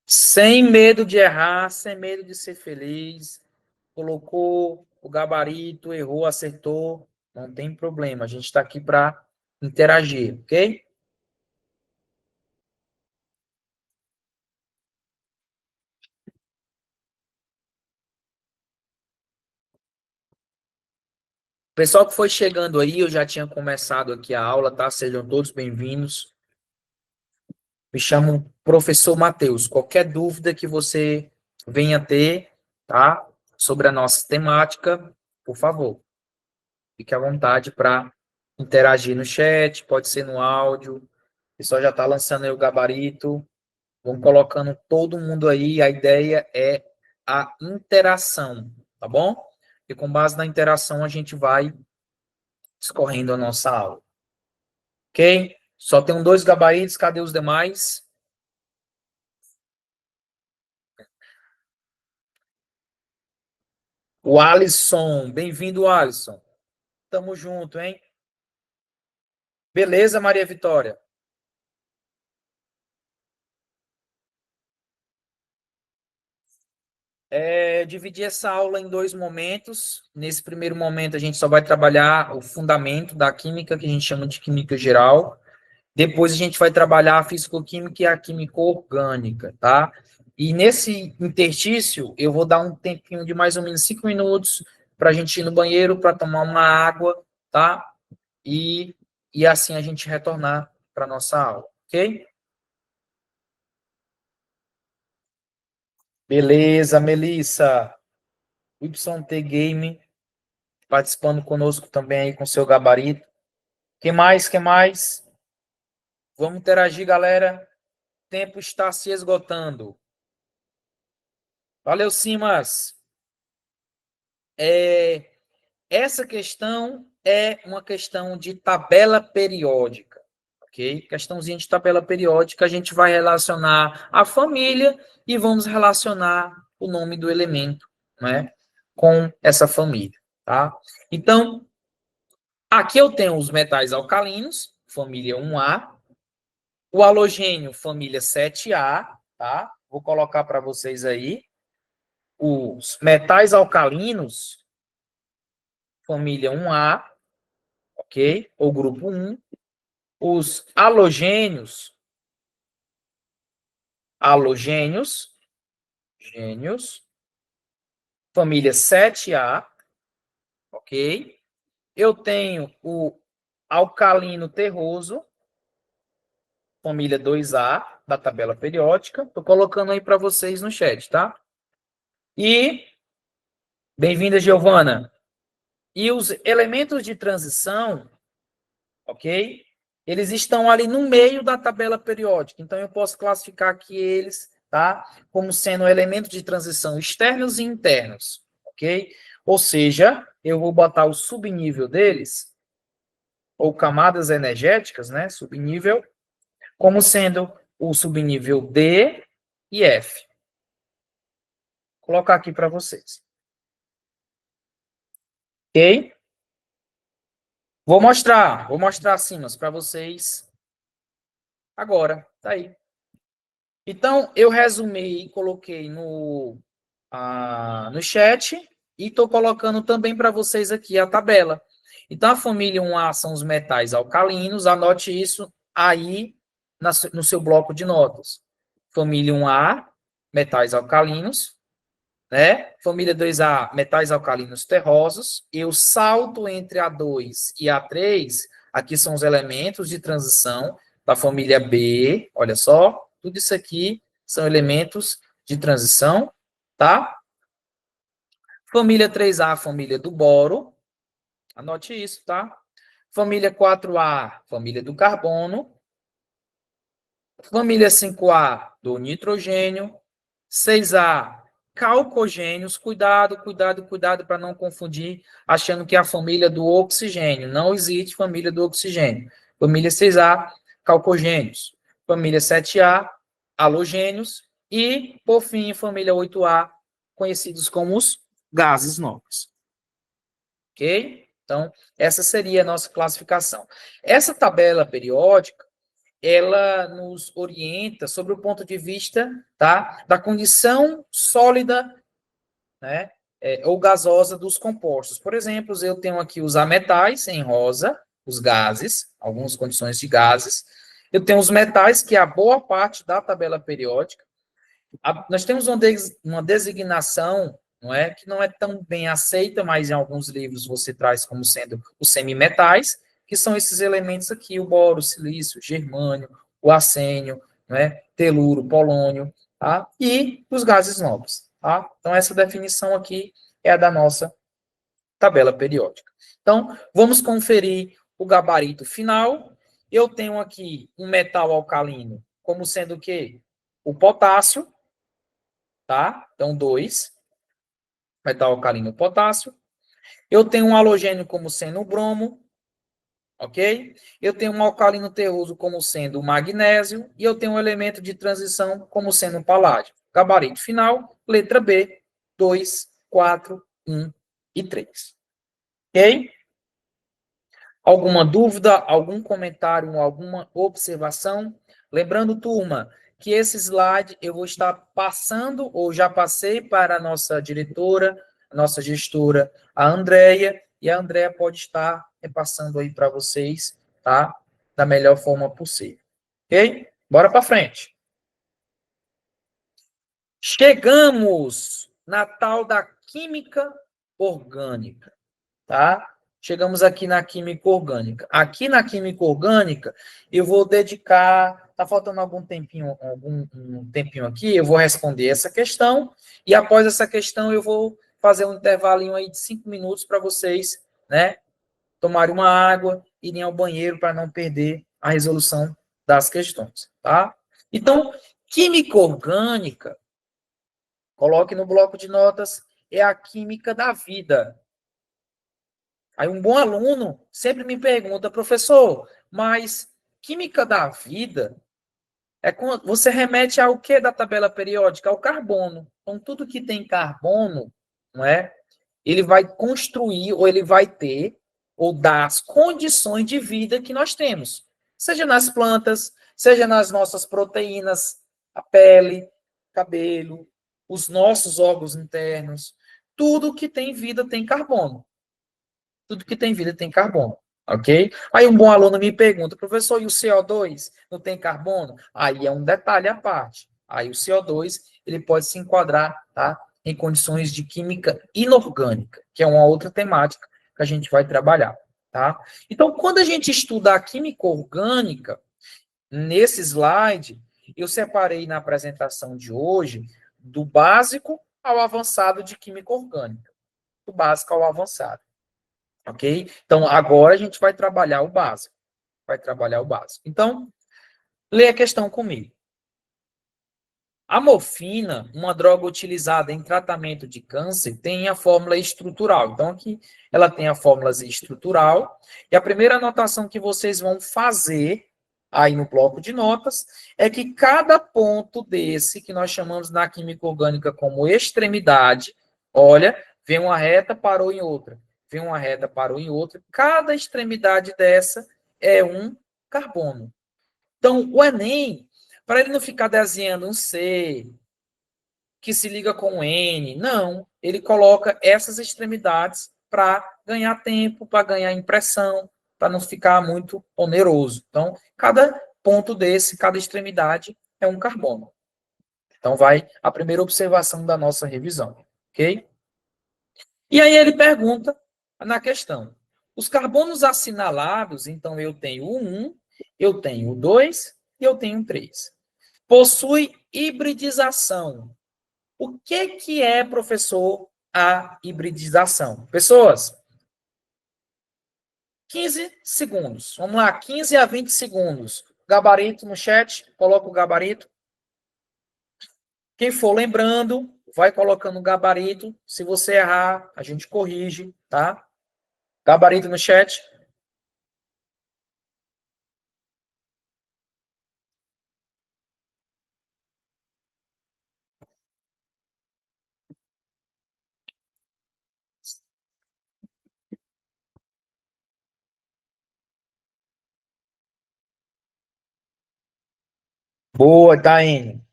Sem medo de errar, sem medo de ser feliz. Colocou o gabarito, errou, acertou. Não tem problema. A gente está aqui para interagir, ok? Pessoal que foi chegando aí, eu já tinha começado aqui a aula, tá? Sejam todos bem-vindos. Me chamo professor Matheus. Qualquer dúvida que você venha ter, tá? Sobre a nossa temática, por favor, fique à vontade para interagir no chat, pode ser no áudio, pessoal já está lançando aí o gabarito. Vamos colocando todo mundo aí. A ideia é a interação, tá bom? E com base na interação a gente vai escorrendo a nossa aula. Ok? Só tem 2 gabaritos. Cadê os demais? O Alisson. Bem-vindo, Alisson. Tamo junto, hein? Beleza, Maria Vitória? Dividir essa aula em 2 momentos. Nesse primeiro momento, a gente só vai trabalhar o fundamento da química, que a gente chama de química geral. Depois, a gente vai trabalhar a fisicoquímica e a química orgânica, tá? E nesse interstício, eu vou dar um tempinho de mais ou menos 5 minutos para a gente ir no banheiro, para tomar uma água, tá? E assim a gente retornar para a nossa aula, ok? Beleza, Melissa. YT Game participando conosco também aí com seu gabarito. Que mais? Que mais? Vamos interagir, galera. O tempo está se esgotando. Valeu, Simas. Essa questão é uma questão de tabela periódica, ok? Questãozinha de tabela periódica, a gente vai relacionar a família e vamos relacionar o nome do elemento, né, com essa família, tá? Então, aqui eu tenho os metais alcalinos, família 1A, o halogênio, família 7A, tá? Vou colocar para vocês aí. Os metais alcalinos, família 1A, ok? Ou grupo 1. Os halogênios, gênios, família 7A, ok? Eu tenho o alcalino terroso, família 2A, da tabela periódica. Estou colocando aí para vocês no chat, tá? E, bem-vinda, Giovana. E os elementos de transição, ok? Eles estão ali no meio da tabela periódica. Então, eu posso classificar aqui eles, tá? Como sendo elementos de transição externos e internos, ok? Ou seja, eu vou botar o subnível deles, ou camadas energéticas, né? Subnível, como sendo o subnível D e F. Vou colocar aqui para vocês. Ok? Vou mostrar acima para vocês agora. Tá aí. Então, eu resumi e coloquei no chat e estou colocando também para vocês aqui a tabela. Então, a família 1A são os metais alcalinos, anote isso aí no seu bloco de notas. Família 1A, metais alcalinos, né? Família 2A, metais alcalinos terrosos. Eu salto entre A2 e A3, aqui são os elementos de transição da família B, olha só, tudo isso aqui são elementos de transição, tá? Família 3A, família do boro, anote isso, tá? Família 4A, família do carbono. Família 5A, do nitrogênio. 6A, calcogênios. Cuidado para não confundir, achando que é a família do oxigênio. Não existe família do oxigênio. Família 6A, calcogênios. Família 7A, halogênios. E, por fim, família 8A, conhecidos como os gases nobres. Ok? Então, essa seria a nossa classificação. Essa tabela periódica, ela nos orienta sobre o ponto de vista, tá, da condição sólida, né, ou gasosa dos compostos. Por exemplo, eu tenho aqui os ametais em rosa, os gases, algumas condições de gases. Eu tenho os metais, que é a boa parte da tabela periódica. Nós temos uma designação, não é, que não é tão bem aceita, mas em alguns livros você traz como sendo os semimetais, que são esses elementos aqui, o boro, o silício, o germânio, o arsênio, né, teluro, polônio, tá? E os gases nobres, tá? Então, essa definição aqui é a da nossa tabela periódica. Então, vamos conferir o gabarito final eu tenho aqui um metal alcalino como sendo o quê? O potássio, tá? Então, 2, metal alcalino, potássio. Eu tenho um halogênio como sendo o bromo, ok? Eu tenho um alcalino terroso como sendo o magnésio e eu tenho um elemento de transição como sendo o paládio. Gabarito final, letra B, 2, 4, 1 e 3. Ok? Alguma dúvida, algum comentário, alguma observação? Lembrando, turma, que esse slide eu vou estar passando, ou já passei para a nossa diretora, a nossa gestora, a Andréia, e a Andréia pode estar repassando aí para vocês, tá? Da melhor forma possível. Ok? Bora para frente. Chegamos na tal da química orgânica, tá? Chegamos aqui na química orgânica. Aqui na química orgânica, eu vou dedicar. Tá faltando algum tempinho, um tempinho aqui, eu vou responder essa questão, e após essa questão, eu vou fazer um intervalinho aí de 5 minutos para vocês, né? Tomarem uma água, irem ao banheiro para não perder a resolução das questões, tá? Então, química orgânica, coloque no bloco de notas, é a química da vida. Aí um bom aluno sempre me pergunta, professor, mas química da vida é quando você remete ao que da tabela periódica? Ao carbono. Então, tudo que tem carbono, não é? Ele vai construir, ou ele vai ter, ou dar as condições de vida que nós temos. Seja nas plantas, seja nas nossas proteínas, a pele, cabelo, os nossos órgãos internos. Tudo que tem vida tem carbono. Tudo que tem vida tem carbono, ok? Aí um bom aluno me pergunta, professor, e o CO2 não tem carbono? Aí é um detalhe à parte. Aí o CO2, ele pode se enquadrar, tá? Em condições de química inorgânica, que é uma outra temática que a gente vai trabalhar, tá? Então, quando a gente estuda a química orgânica, nesse slide, eu separei na apresentação de hoje do básico ao avançado de química orgânica. Do básico ao avançado. Ok? Então, agora a gente vai trabalhar o básico. Vai trabalhar o básico. Então, lê a questão comigo. A morfina, uma droga utilizada em tratamento de câncer, tem a fórmula estrutural. Então, aqui ela tem a fórmula estrutural. E a primeira anotação que vocês vão fazer aí no bloco de notas é que cada ponto desse, que nós chamamos na química orgânica como extremidade, olha, vem uma reta, parou em outra. Vem uma reta, parou em outra. Cada extremidade dessa é um carbono. Então, o Enem, para ele não ficar desenhando um C, que se liga com um N, não. Ele coloca essas extremidades para ganhar tempo, para ganhar impressão, para não ficar muito oneroso. Então, cada ponto desse, cada extremidade é um carbono. Então, vai a primeira observação da nossa revisão, ok? E aí ele pergunta na questão, os carbonos assinalados, então eu tenho o 1, eu tenho o 2 e eu tenho o 3. Possui hibridização. O que é, professor, a hibridização? Pessoas, 15 segundos. Vamos lá, 15 a 20 segundos. Gabarito no chat, coloca o gabarito. Quem for lembrando, vai colocando o gabarito. Se você errar, a gente corrige, tá? Gabarito no chat. Boa, Taine.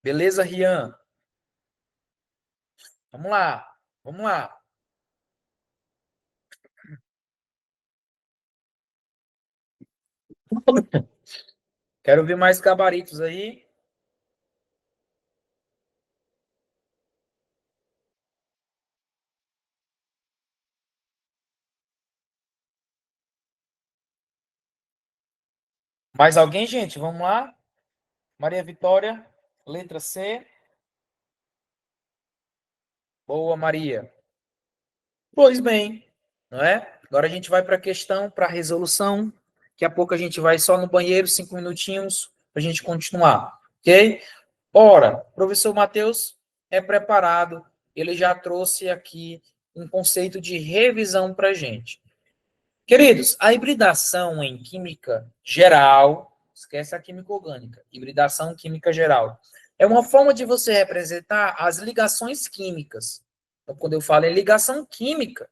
Beleza, Rian? Vamos lá, vamos lá. Quero ver mais gabaritos aí. Mais alguém, gente? Vamos lá. Maria Vitória, letra C. Boa, Maria. Pois bem, não é? Agora a gente vai para a questão, para a resolução. Daqui a pouco a gente vai só no banheiro, 5 minutinhos, para a gente continuar, ok? Ora, o professor Matheus é preparado, ele já trouxe aqui um conceito de revisão para a gente. Queridos, a hibridação em química geral, esquece a química orgânica, hibridação química geral, é uma forma de você representar as ligações químicas. Então, quando eu falo em ligação química,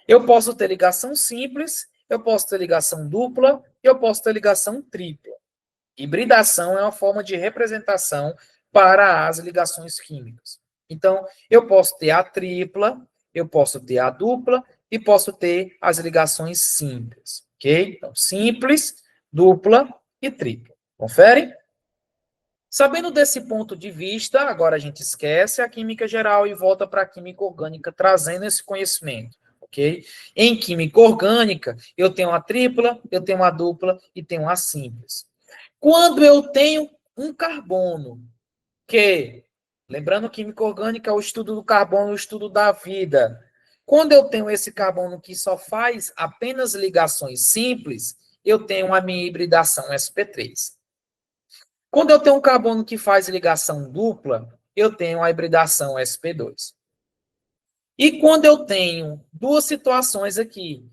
eu posso ter ligação simples, eu posso ter ligação dupla, eu posso ter ligação tripla. Hibridação é uma forma de representação para as ligações químicas. Então, eu posso ter a tripla, eu posso ter a dupla e posso ter as ligações simples, ok? Então, simples, dupla e tripla. Confere? Sabendo desse ponto de vista, agora a gente esquece a química geral e volta para a química orgânica, trazendo esse conhecimento, ok? Em química orgânica, eu tenho a tripla, eu tenho a dupla e tenho a simples. Quando eu tenho um carbono, que, lembrando, química orgânica é o estudo do carbono, o estudo da vida. Quando eu tenho esse carbono que só faz apenas ligações simples, eu tenho a minha hibridação sp3. Quando eu tenho um carbono que faz ligação dupla, eu tenho a hibridação sp2. E quando eu tenho duas situações aqui,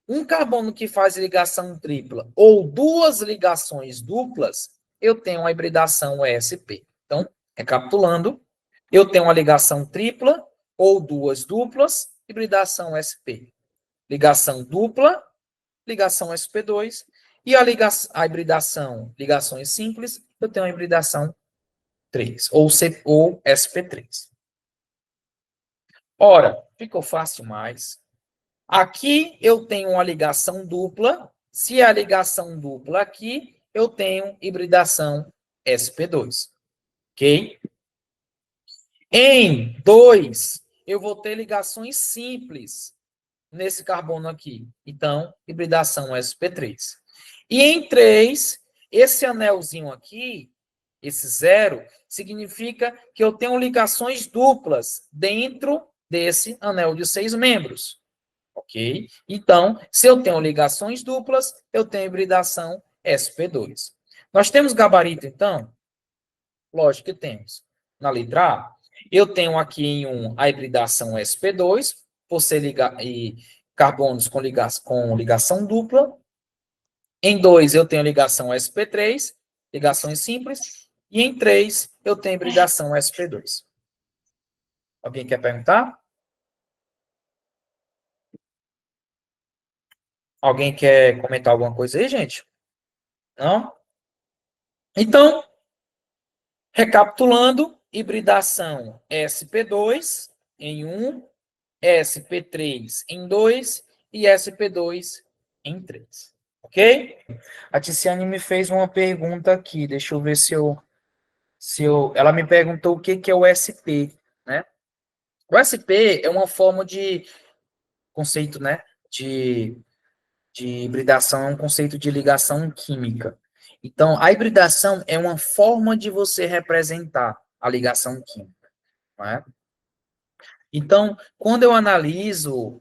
um carbono que faz ligação tripla ou duas ligações duplas, eu tenho a hibridação sp. Então, recapitulando, eu tenho uma ligação tripla ou duas duplas, hibridação sp. Ligação dupla, ligação sp2. E a hibridação, ligações simples, eu tenho a hibridação 3, ou sp3. Ora, ficou fácil mais. Aqui eu tenho uma ligação dupla. Se a ligação dupla aqui, eu tenho hibridação sp2. Ok? Em 2, eu vou ter ligações simples nesse carbono aqui. Então, hibridação sp3. E em 3, esse anelzinho aqui, esse 0, significa que eu tenho ligações duplas dentro desse anel de 6 membros. Ok? Então, se eu tenho ligações duplas, eu tenho hibridação sp2. Nós temos gabarito, então? Lógico que temos. Na letra A, eu tenho aqui em 1 a hibridação sp2, por ser carbonos com ligação dupla. Em 2, eu tenho ligação sp3, ligações simples. E em 3, eu tenho hibridação sp2. Alguém quer perguntar? Alguém quer comentar alguma coisa aí, gente? Não? Então, recapitulando, hibridação sp2 em 1, sp3 em 2 e sp2 em 3. Ok? A Ticiane me fez uma pergunta aqui, deixa eu ver se eu... Ela me perguntou o que é o SP, né? O SP é uma forma de conceito, né? De hibridação, é um conceito de ligação química. Então, a hibridação é uma forma de você representar a ligação química. Não é? Então, quando eu analiso,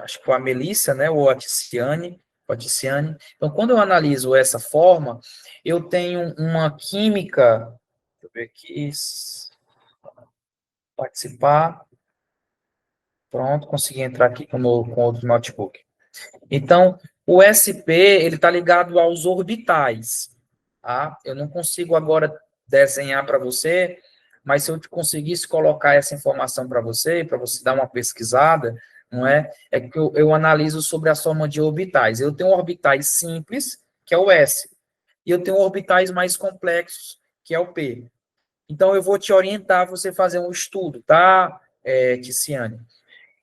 acho que foi a Melissa, né, ou a Ticiane, então, quando eu analiso essa forma, eu tenho uma química, deixa eu ver aqui, participar, pronto, consegui entrar aqui com outro notebook. Então, o SP, ele está ligado aos orbitais, tá? Eu não consigo agora desenhar para você, mas se eu conseguisse colocar essa informação para você dar uma pesquisada, não é? É que eu analiso sobre a soma de orbitais. Eu tenho orbitais simples, que é o S, e eu tenho orbitais mais complexos, que é o P. Então, eu vou te orientar a você fazer um estudo, tá, Ticiane?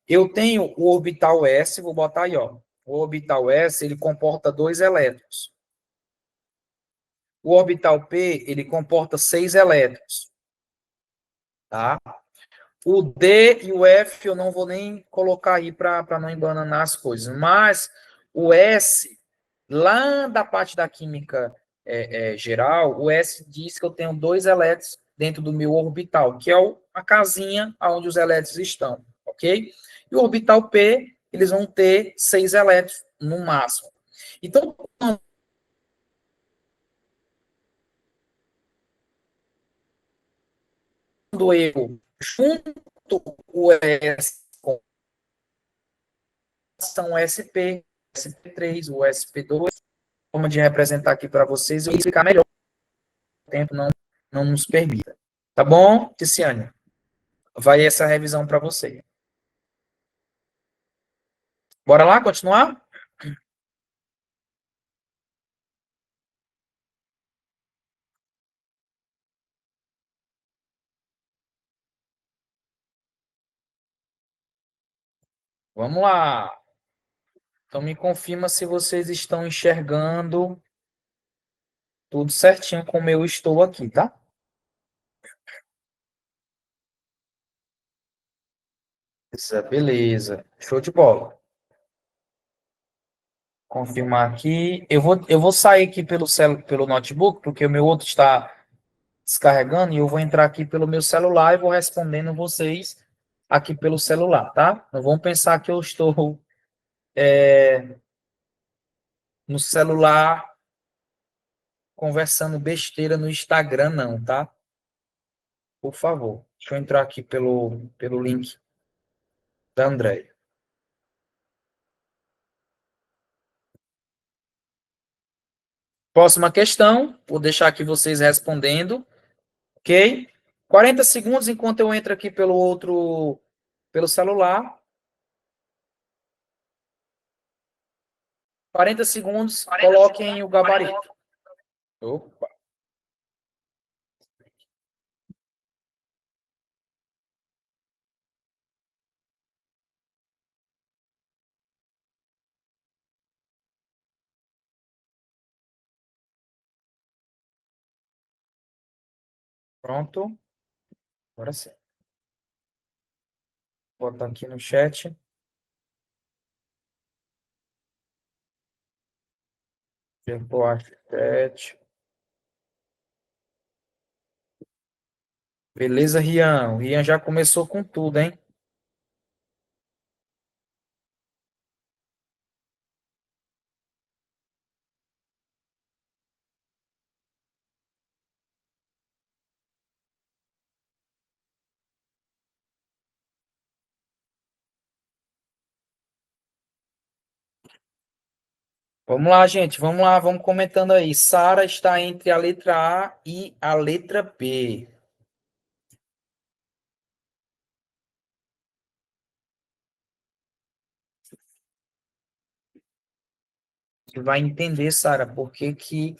Eu tenho o orbital S, vou botar aí, ó. O orbital S, ele comporta 2 elétrons. O orbital P, ele comporta 6 elétrons. Tá? O D e o F eu não vou nem colocar aí para não embananar as coisas. Mas o S, lá da parte da química geral, o S diz que eu tenho 2 elétrons dentro do meu orbital, que é a casinha onde os elétrons estão, ok? E o orbital P, eles vão ter 6 elétrons no máximo. Então, quando eu junto o S com o SP, SP3, o SP2, forma de representar aqui para vocês e explicar melhor. O tempo não nos permita. Tá bom, Ticiane? Vai essa revisão para você. Bora lá, continuar? Vamos lá. Então, me confirma se vocês estão enxergando tudo certinho como eu estou aqui, tá? Beleza. Show de bola. Confirmar aqui. Eu vou sair aqui pelo notebook, porque o meu outro está descarregando, e eu vou entrar aqui pelo meu celular e vou respondendo vocês aqui pelo celular, tá? Não vão pensar que eu estou no celular conversando besteira no Instagram, não, tá? Por favor. Deixa eu entrar aqui pelo link da Andréia. Próxima questão, vou deixar aqui vocês respondendo, ok? 40 segundos enquanto eu entro aqui pelo celular. 40 segundos, coloquem o gabarito. Opa, pronto. Agora sim. Vou botar aqui no chat. Tempo chat. Beleza, Rian? O Rian já começou com tudo, hein? Vamos lá, gente. Vamos lá, vamos comentando aí. Sara está entre a letra A e a letra B. Você vai entender, Sara, por que que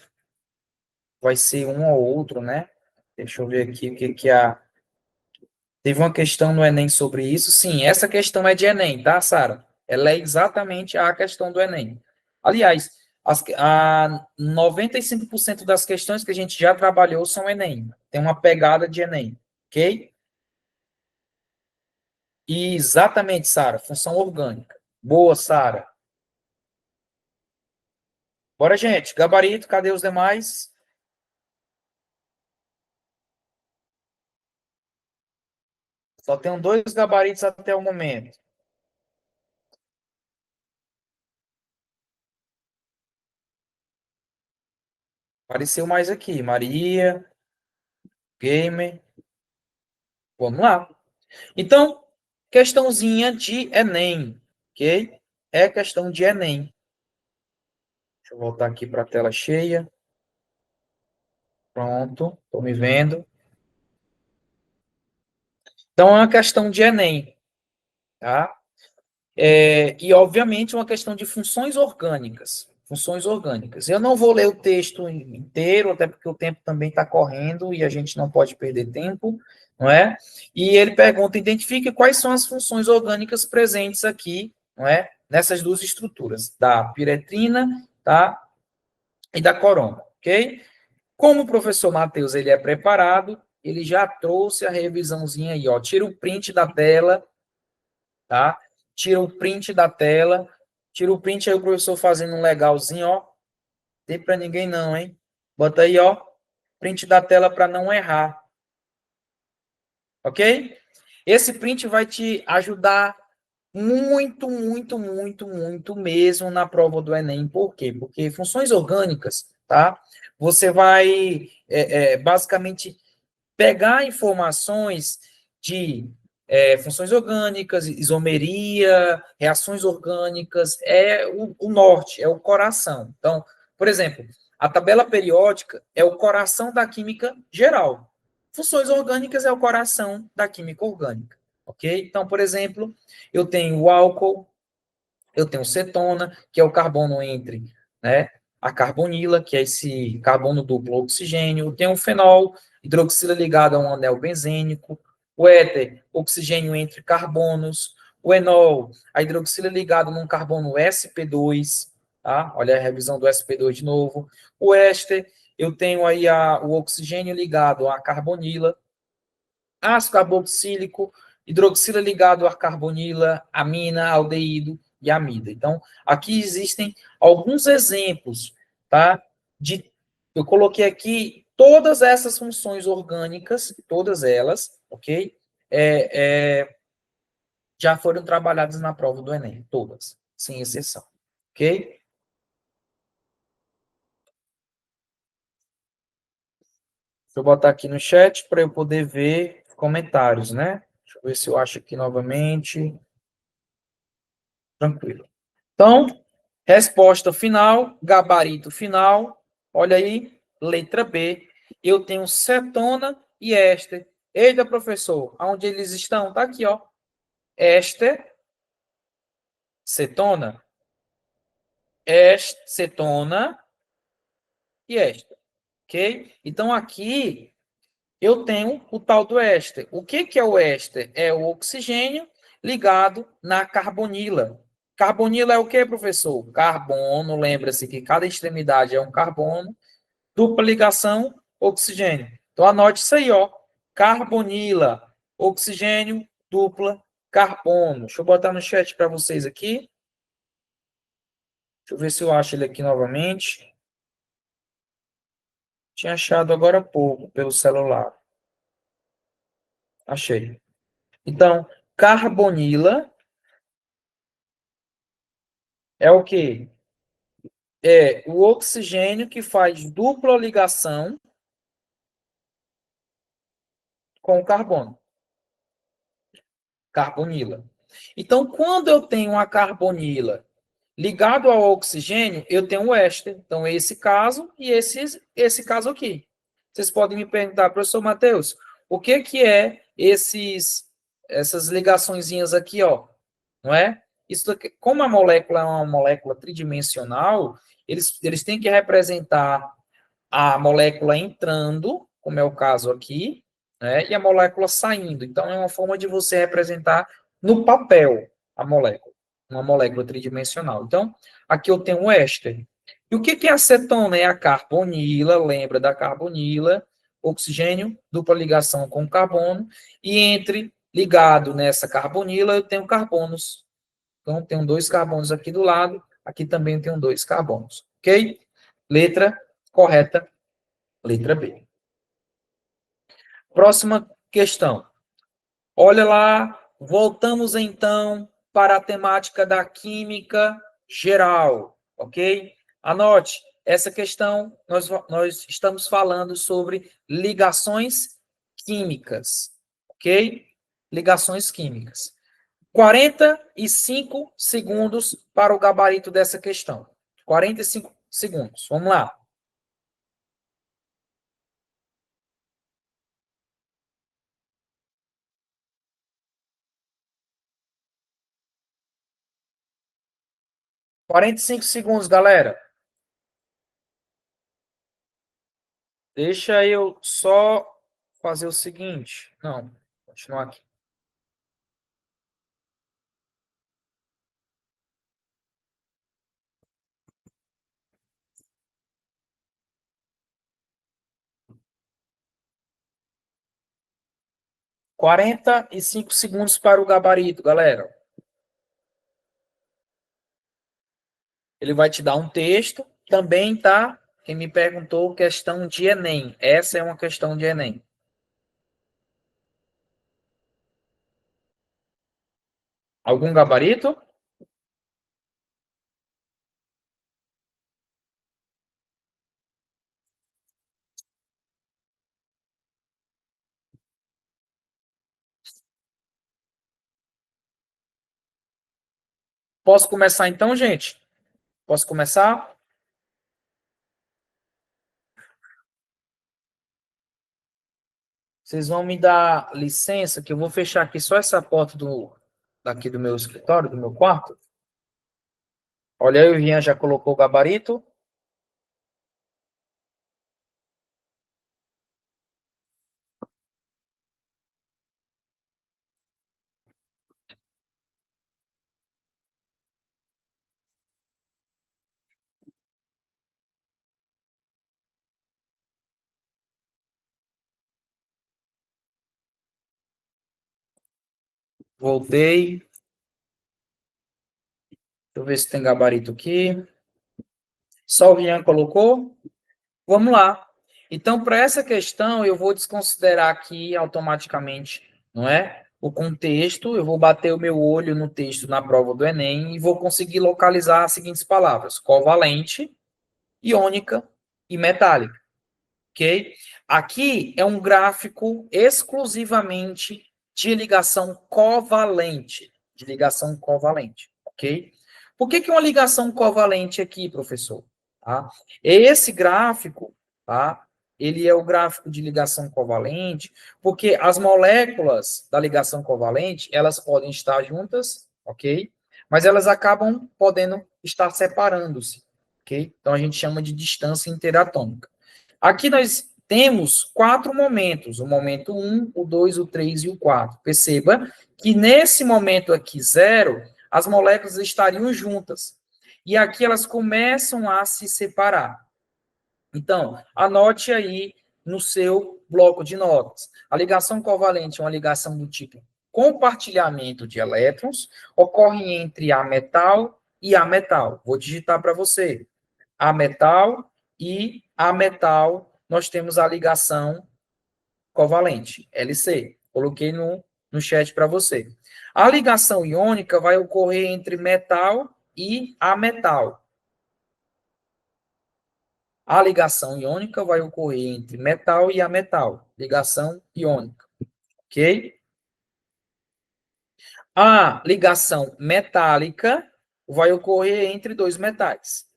vai ser um ou outro, né? Deixa eu ver aqui o que que a... Teve uma questão no Enem sobre isso. Sim, essa questão é de Enem, tá, Sara? Ela é exatamente a questão do Enem. Aliás, a 95% das questões que a gente já trabalhou são Enem. Tem uma pegada de Enem, ok? E exatamente, Sara, função orgânica. Boa, Sara. Bora, gente. Gabarito, cadê os demais? Só tenho 2 gabaritos até o momento. Apareceu mais aqui. Maria, Gamer. Vamos lá. Então, questãozinha de Enem, ok? É questão de Enem. Deixa eu voltar aqui para a tela cheia. Pronto, estou me vendo. Então, é uma questão de Enem, tá? E, obviamente, uma questão de funções orgânicas. Funções orgânicas. Eu não vou ler o texto inteiro, até porque o tempo também está correndo e a gente não pode perder tempo, não é? E ele pergunta, identifique quais são as funções orgânicas presentes aqui, não é? Nessas duas estruturas, da piretrina, tá? E da corona, ok? Como o professor Matheus, ele é preparado, ele já trouxe a revisãozinha aí, ó. Tira o print da tela, tá? Tira o print da tela, tira o print aí o professor fazendo um legalzinho, ó. Tem para ninguém não, hein? Bota aí, ó, print da tela para não errar. Ok? Esse print vai te ajudar muito, muito, muito, muito mesmo na prova do Enem. Por quê? Porque funções orgânicas, tá? Você vai, basicamente, pegar informações de funções orgânicas, isomeria, reações orgânicas, é o norte, é o coração. Então, por exemplo, a tabela periódica é o coração da química geral. Funções orgânicas é o coração da química orgânica, ok? Então, por exemplo, eu tenho o álcool, eu tenho cetona, que é o carbono entre, né, a carbonila, que é esse carbono duplo oxigênio, eu tenho o fenol, hidroxila ligado a um anel benzênico, o éter, oxigênio entre carbonos, o enol, a hidroxila ligado num carbono sp2, tá? Olha a revisão do sp2 de novo. O éster, eu tenho aí o oxigênio ligado à carbonila, ácido carboxílico, hidroxila ligado à carbonila, amina, aldeído e amida. Então, aqui existem alguns exemplos, tá? Eu coloquei aqui todas essas funções orgânicas, todas elas, ok? Já foram trabalhadas na prova do Enem, todas, sem exceção, ok? Deixa eu botar aqui no chat para eu poder ver comentários, né? Deixa eu ver se eu acho aqui novamente. Tranquilo. Então, resposta final, gabarito final. Olha aí, letra B. Eu tenho cetona e éster. Eita, professor, aonde eles estão? Tá aqui, ó. Éster, cetona, cetona e éster. Ok? Então, aqui eu tenho o tal do éster. O que que é o éster? É o oxigênio ligado na carbonila. Carbonila é o que, professor? Carbono, lembra-se que cada extremidade é um carbono, dupla ligação, oxigênio. Então, anote isso aí, ó. Carbonila, oxigênio, dupla, carbono. Deixa eu botar no chat para vocês aqui. Deixa eu ver se eu acho ele aqui novamente. Tinha achado agora há pouco, pelo celular. Achei. Então, carbonila é o quê? É o oxigênio que faz dupla ligação com o carbono. Carbonila. Então, quando eu tenho a carbonila ligado ao oxigênio, eu tenho o éster. Então, esse caso e esse caso aqui. Vocês podem me perguntar, professor Matheus, o que que é essas ligaçõezinhas aqui, ó? Não é? Isso daqui, como a molécula é uma molécula tridimensional, eles têm que representar a molécula entrando, como é o caso aqui, né, e a molécula saindo. Então, é uma forma de você representar no papel a molécula, uma molécula tridimensional. Então, aqui eu tenho o éster. E o que que é acetona? É a carbonila, lembra da carbonila, oxigênio, dupla ligação com carbono, e entre ligado nessa carbonila, eu tenho carbonos. Então, tenho 2 carbonos aqui do lado, aqui também tenho 2 carbonos, ok? Letra correta, letra B. Próxima questão. Olha lá, voltamos então para a temática da química geral, ok? Anote, essa questão nós estamos falando sobre ligações químicas, ok? Ligações químicas. 45 segundos para o gabarito dessa questão. 45 segundos. Vamos lá. 45 segundos, galera. Deixa eu só fazer o seguinte. Não, continuar aqui. Quarenta e cinco segundos para o gabarito, galera. Ele vai te dar um texto. Também, tá? Quem me perguntou, questão de Enem. Essa é uma questão de Enem. Algum gabarito? Posso começar então, gente? Posso começar? Vocês vão me dar licença que eu vou fechar aqui só essa porta daqui do meu escritório, do meu quarto. Olha aí, o Rian já colocou o gabarito. Voltei. Deixa eu ver se tem gabarito aqui. Só o Rian colocou? Vamos lá. Então, para essa questão, eu vou desconsiderar aqui automaticamente, não é? O contexto, eu vou bater o meu olho no texto na prova do Enem e vou conseguir localizar as seguintes palavras: covalente, iônica e metálica, ok? Aqui é um gráfico exclusivamente de ligação covalente, ok? Por que uma ligação covalente aqui, professor? Tá? Esse gráfico, tá? Ele é o gráfico de ligação covalente, porque as moléculas da ligação covalente, elas podem estar juntas, ok? Mas elas acabam podendo estar separando-se, ok? Então a gente chama de distância interatômica. Aqui nós temos 4 momentos, o momento 1, o 2, o 3 e o 4. Perceba que nesse momento aqui, 0, as moléculas estariam juntas. E aqui elas começam a se separar. Então, anote aí no seu bloco de notas. A ligação covalente é uma ligação do tipo compartilhamento de elétrons, ocorre entre A metal e A metal. Vou digitar para você. A metal e A metal, nós temos a ligação covalente, LC. Coloquei no chat para você. A ligação iônica vai ocorrer entre metal e ametal. A ligação iônica vai ocorrer entre metal e ametal. Ligação iônica. Ok? A ligação metálica vai ocorrer entre dois metais.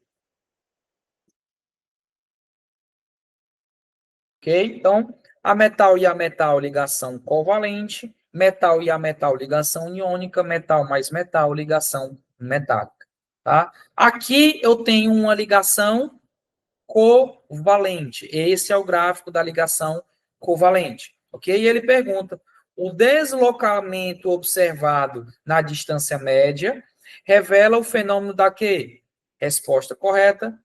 Ok? Então, a metal e a metal, ligação covalente. Metal e a metal, ligação iônica. Metal mais metal, ligação metálica. Tá? Aqui eu tenho uma ligação covalente. Esse é o gráfico da ligação covalente. Ok? E ele pergunta: o deslocamento observado na distância média revela o fenômeno da quê? Resposta correta: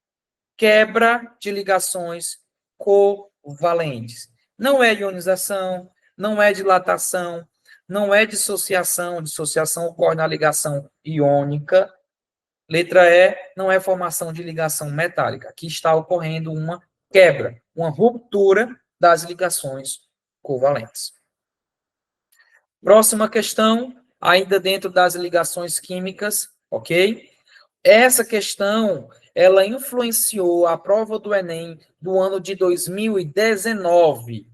quebra de ligações covalentes. Não é ionização, não é dilatação, não é dissociação. Dissociação ocorre na ligação iônica. Letra E, não é formação de ligação metálica. Aqui está ocorrendo uma quebra, uma ruptura das ligações covalentes. Próxima questão, ainda dentro das ligações químicas, ok? Essa questão, ela influenciou a prova do Enem do ano de 2019,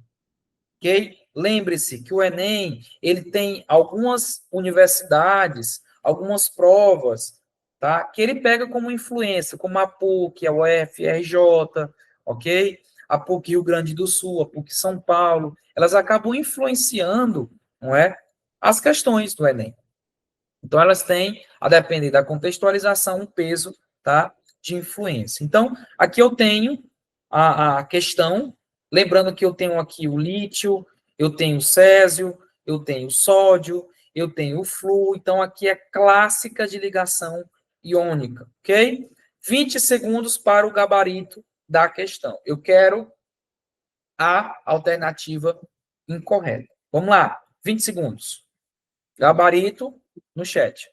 ok? Lembre-se que o Enem, ele tem algumas universidades, algumas provas, tá? Que ele pega como influência, como a PUC, a UFRJ, ok? A PUC Rio Grande do Sul, a PUC São Paulo, elas acabam influenciando, não é? As questões do Enem. Então, elas têm, a depender da contextualização, um peso, tá, de influência. Então, aqui eu tenho a questão, lembrando que eu tenho aqui o lítio, eu tenho o césio, eu tenho o sódio, eu tenho o flúor, então aqui é clássica de ligação iônica, ok? 20 segundos para o gabarito da questão. Eu quero a alternativa incorreta. Vamos lá, 20 segundos. Gabarito no chat.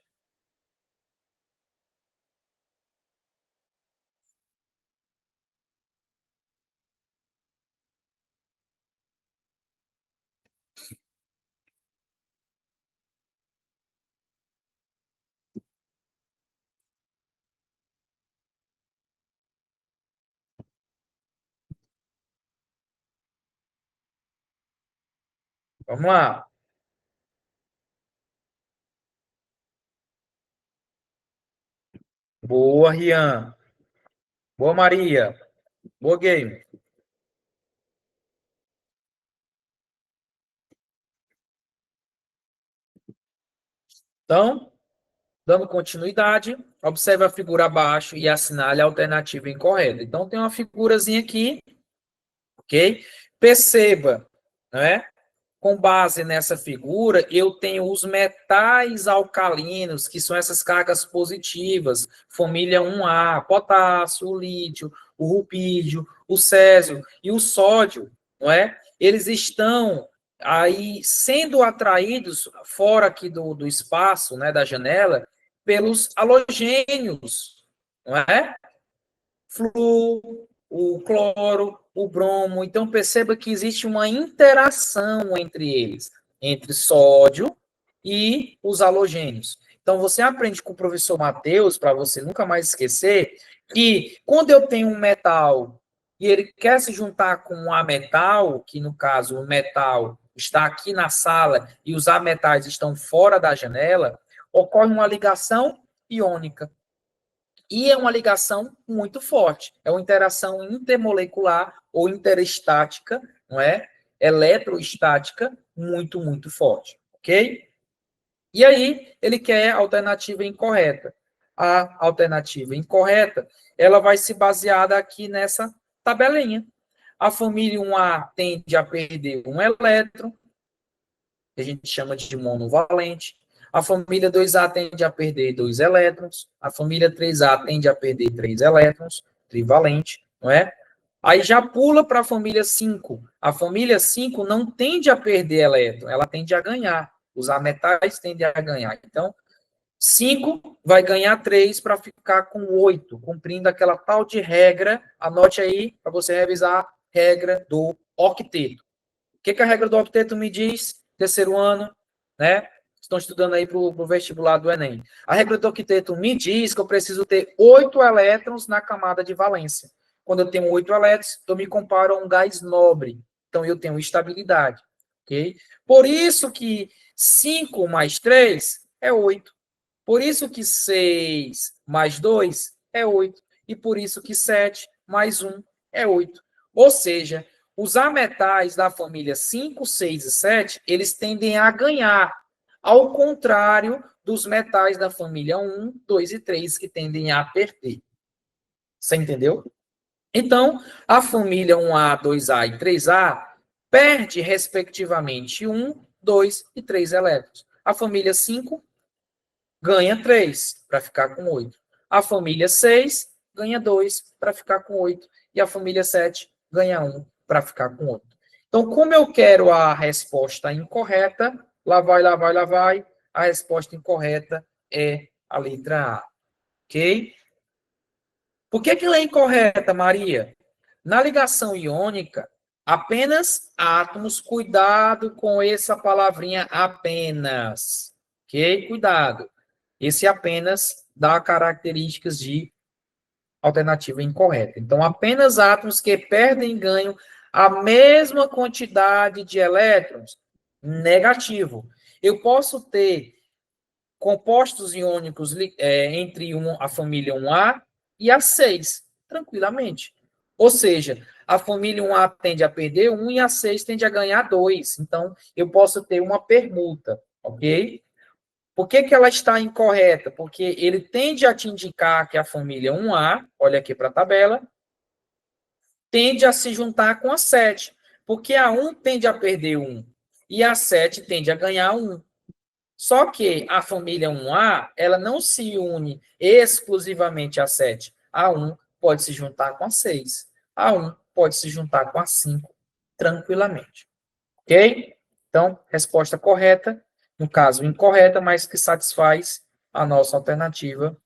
Vamos lá. Boa, Rian. Boa, Maria. Boa, Game. Então, dando continuidade, observe a figura abaixo e assinale a alternativa incorreta. Então, tem uma figurazinha aqui, ok? Perceba, né? Com base nessa figura, eu tenho os metais alcalinos, que são essas cargas positivas, família 1A, potássio, o lítio, o rubídio, o césio e o sódio, não é? Eles estão aí sendo atraídos fora aqui do espaço, né, da janela, pelos halogênios, não é? Flúor, o cloro, o bromo. Então, perceba que existe uma interação entre eles, entre sódio e os halogênios. Então, você aprende com o professor Matheus, para você nunca mais esquecer, que quando eu tenho um metal e ele quer se juntar com um ametal, que no caso o metal está aqui na sala e os ametais estão fora da janela, ocorre uma ligação iônica. E é uma ligação muito forte. É uma interação intermolecular ou interestática, não é? Eletroestática, muito, muito forte. Ok? E aí, ele quer a alternativa incorreta. A alternativa incorreta, ela vai se basear aqui nessa tabelinha. A família 1A tende a perder um elétron, que a gente chama de monovalente. A família 2A tende a perder 2 elétrons. A família 3A tende a perder 3 elétrons, trivalente, não é? Aí já pula para a família 5. A família 5 não tende a perder elétron, ela tende a ganhar. Os ametais tendem a ganhar. Então, 5 vai ganhar 3 para ficar com 8, cumprindo aquela tal de regra. Anote aí para você revisar, regra do octeto. O que a regra do octeto me diz? Terceiro ano, né? Estão estudando aí para o vestibular do Enem. A regra do octeto me diz que eu preciso ter 8 elétrons na camada de valência. Quando eu tenho 8 elétrons, eu me comparo a um gás nobre. Então, eu tenho estabilidade. Ok? Por isso que 5 mais 3 é 8. Por isso que 6 mais 2 é 8. E por isso que 7 mais 1 é 8. Ou seja, os ametais da família 5, 6 e 7, eles tendem a ganhar, ao contrário dos metais da família 1, 2 e 3, que tendem a perder. Você entendeu? Então, a família 1A, 2A e 3A perde, respectivamente, 1, 2 e 3 elétrons. A família 5 ganha 3 para ficar com 8. A família 6 ganha 2 para ficar com 8. E a família 7 ganha 1 para ficar com 8. Então, como eu quero a resposta incorreta, lá vai, lá vai, lá vai, a resposta incorreta é a letra A. Ok? Por que ela é incorreta, Maria? Na ligação iônica, apenas átomos, cuidado com essa palavrinha apenas. Ok? Cuidado. Esse apenas dá características de alternativa incorreta. Então, apenas átomos que perdem e ganham a mesma quantidade de elétrons, negativo. Eu posso ter compostos iônicos entre a família 1A e a 6, tranquilamente. Ou seja, a família 1A tende a perder 1 e a 6 tende a ganhar 2. Então, eu posso ter uma permuta, ok? Por que ela está incorreta? Porque ele tende a te indicar que a família 1A, olha aqui para a tabela, tende a se juntar com a 7. Porque a 1 tende a perder 1 e a 7 tende a ganhar 1. Só que a família 1A, ela não se une exclusivamente a 7. A 1 pode se juntar com a 6. A 1 pode se juntar com a 5, tranquilamente. Ok? Então, resposta correta, no caso incorreta, mas que satisfaz a nossa alternativa,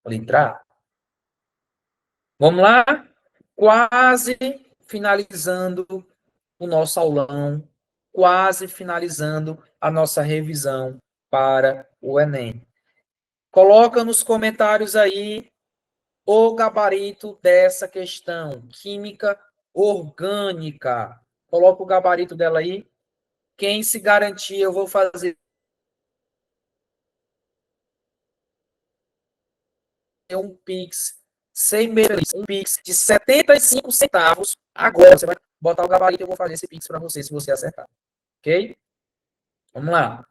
letra A. Vamos lá? Quase finalizando o nosso aulão, quase finalizando a nossa revisão para o Enem. Coloca nos comentários aí o gabarito dessa questão, química orgânica. Coloca o gabarito dela aí. Quem se garantir, eu vou fazer um Pix sem medo, um Pix de 75 centavos. Agora você vai botar o gabarito e eu vou fazer esse Pix para você, se você acertar. Ok? Vamos lá.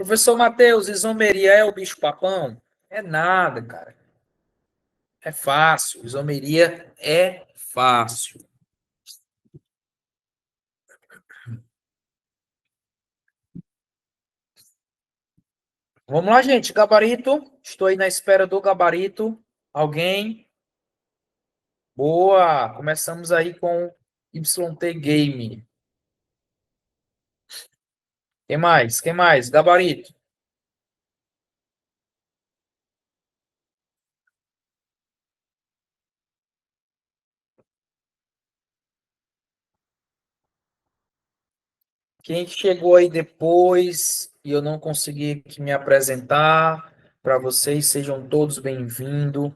Professor Matheus, isomeria é o bicho-papão? É nada, cara. É fácil. Isomeria é fácil. Vamos lá, gente. Gabarito. Estou aí na espera do gabarito. Alguém? Boa! Começamos aí com YT Game. Quem mais? Quem mais? Gabarito. Quem chegou aí depois e eu não consegui aqui me apresentar para vocês, sejam todos bem-vindos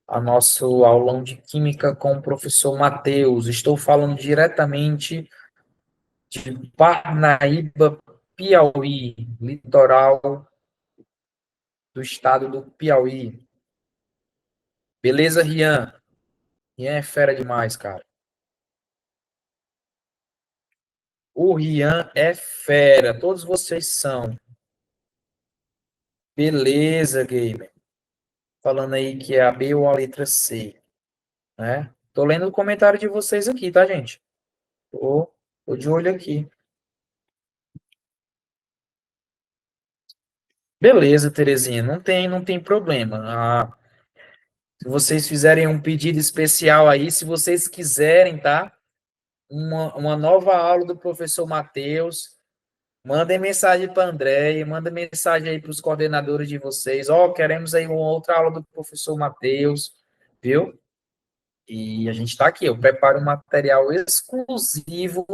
ao nosso aulão de Química com o professor Matheus. Estou falando diretamente de Parnaíba, Piauí, litoral do estado do Piauí. Beleza, Rian? Rian é fera demais, cara. O Rian é fera, todos vocês são. Beleza, gamer. Falando aí que é a B ou a letra C, né? Tô lendo o comentário de vocês aqui, tá, gente? Tô de olho aqui. Beleza, Terezinha, não tem problema. Se vocês fizerem um pedido especial aí, se vocês quiserem, tá? Uma nova aula do professor Matheus, mandem mensagem para André, manda mensagem aí para os coordenadores de vocês. Ó, queremos aí uma outra aula do professor Matheus, viu? E a gente está aqui, eu preparo um material exclusivo,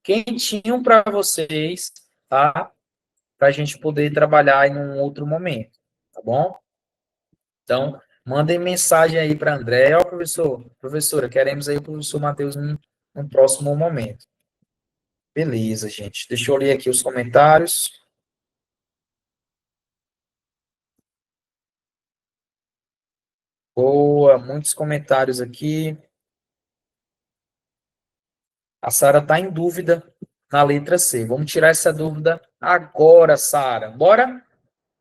quentinho para vocês, tá? Para a gente poder trabalhar em um outro momento, tá bom? Então, mandem mensagem aí para André. Ó, professora, queremos aí o professor Matheus num próximo momento. Beleza, gente. Deixa eu ler aqui os comentários. Boa, muitos comentários aqui. A Sara está em dúvida na letra C. Vamos tirar essa dúvida agora, Sara. Bora?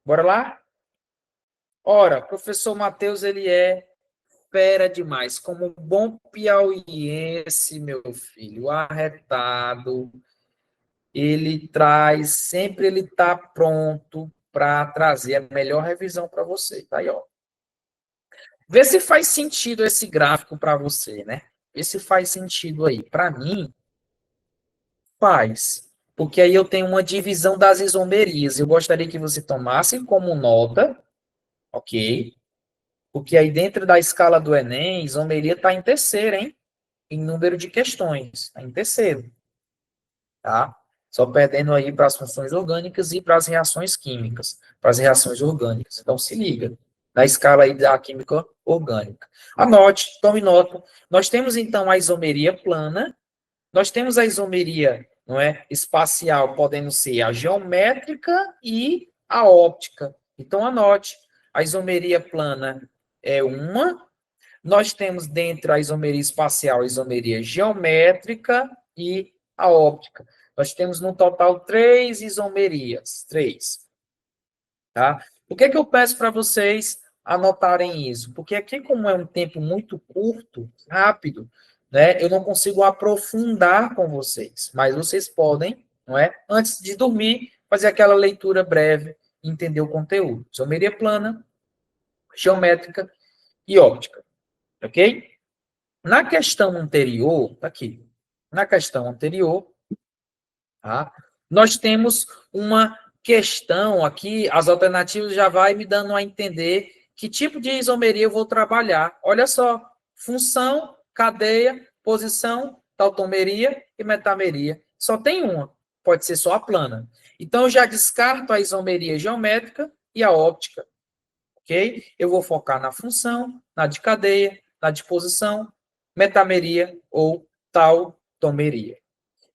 Bora lá? Ora, professor Matheus, ele é fera demais. Como bom piauiense, meu filho, arretado, sempre ele está pronto para trazer a melhor revisão para você. Tá aí, ó. Vê se faz sentido esse gráfico para você, né? Vê se faz sentido aí. Para mim, faz. Porque aí eu tenho uma divisão das isomerias. Eu gostaria que você tomasse como nota, ok? Porque aí dentro da escala do Enem, isomeria está em terceiro, hein? Em número de questões. Está em terceiro. Tá? Só perdendo aí para as funções orgânicas e para as reações químicas. Para as reações orgânicas. Então se liga. Na escala aí da química orgânica. Anote, tome nota. Nós temos então a isomeria plana. Nós temos a isomeria, não é, espacial, podendo ser a geométrica e a óptica. Então, anote, a isomeria plana é uma, nós temos dentro a isomeria espacial, a isomeria geométrica e a óptica. Nós temos no total 3 isomerias, 3. Tá? Por que eu peço para vocês anotarem isso? Porque aqui, como é um tempo muito curto, rápido, né, eu não consigo aprofundar com vocês, mas vocês podem, não é, antes de dormir, fazer aquela leitura breve, entender o conteúdo. Isomeria plana, geométrica e óptica, ok? Na questão anterior, tá aqui, na questão anterior, tá? Nós temos uma questão aqui, as alternativas já vai me dando a entender que tipo de isomeria eu vou trabalhar. Olha só, função, cadeia, posição, tautomeria e metameria. Só tem uma, pode ser só a plana. Então, eu já descarto a isomeria geométrica e a óptica, ok? Eu vou focar na função, na de cadeia, na de posição, metameria ou tautomeria.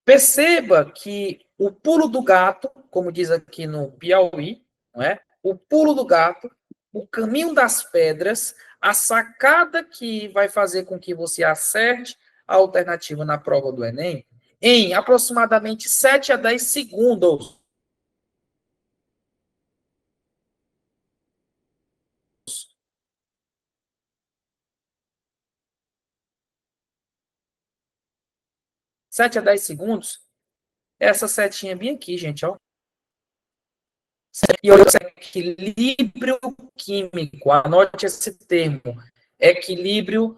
Perceba que o pulo do gato, como diz aqui no Piauí, não é? O pulo do gato, o caminho das pedras, a sacada que vai fazer com que você acerte a alternativa na prova do Enem, em aproximadamente 7 a 10 segundos. Sete a 10 segundos, essa setinha bem aqui, gente, ó. E olha, equilíbrio químico, anote esse termo, equilíbrio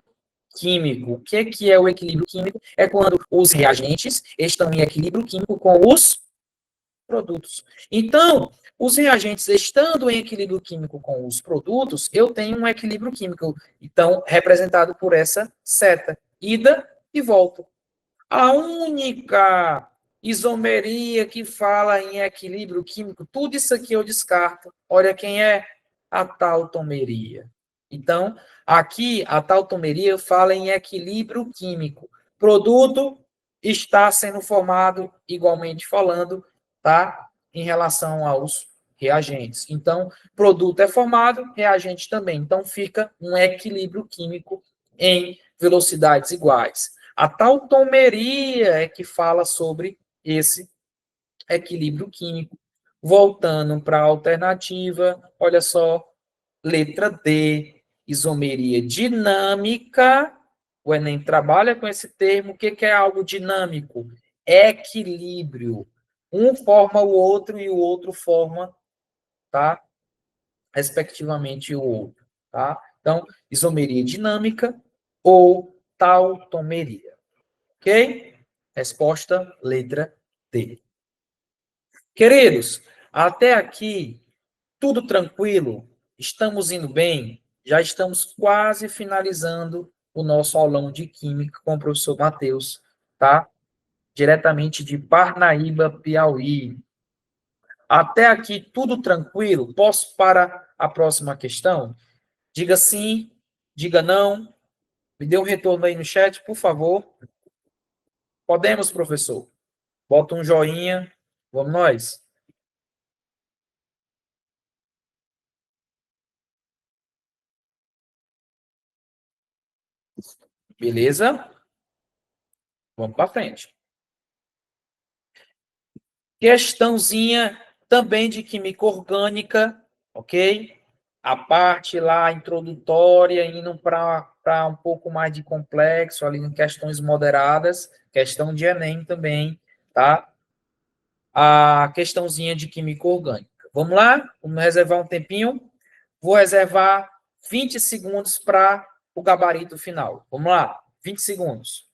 químico. O que é o equilíbrio químico? É quando os reagentes estão em equilíbrio químico com os produtos. Então, os reagentes estando em equilíbrio químico com os produtos, eu tenho um equilíbrio químico, então, representado por essa seta, ida e volta. A única isomeria que fala em equilíbrio químico, tudo isso aqui eu descarto. Olha quem é a tautomeria. Então, aqui a tautomeria fala em equilíbrio químico. Produto está sendo formado, igualmente falando, tá? Em relação aos reagentes. Então, produto é formado, reagente também. Então, fica um equilíbrio químico em velocidades iguais. A tautomeria é que fala sobre esse equilíbrio químico. Voltando para a alternativa, olha só, letra D, isomeria dinâmica. O Enem trabalha com esse termo. O que é algo dinâmico? Equilíbrio. Um forma o outro e o outro forma, tá? Respectivamente, o outro, tá? Então, isomeria dinâmica ou tautomeria. Ok? Resposta, letra D. Queridos, até aqui, tudo tranquilo? Estamos indo bem? Já estamos quase finalizando o nosso aulão de Química com o professor Matheus, tá? Diretamente de Parnaíba, Piauí. Até aqui, tudo tranquilo? Posso para a próxima questão? Diga sim, diga não. Me dê um retorno aí no chat, por favor. Podemos, professor? Bota um joinha. Vamos nós? Beleza? Vamos para frente. Questãozinha também de química orgânica, ok? A parte lá introdutória, indo para um pouco mais de complexo, ali em questões moderadas, questão de Enem também, tá? A questãozinha de química orgânica. Vamos lá? Vamos reservar um tempinho? Vou reservar 20 segundos para o gabarito final. Vamos lá? 20 segundos.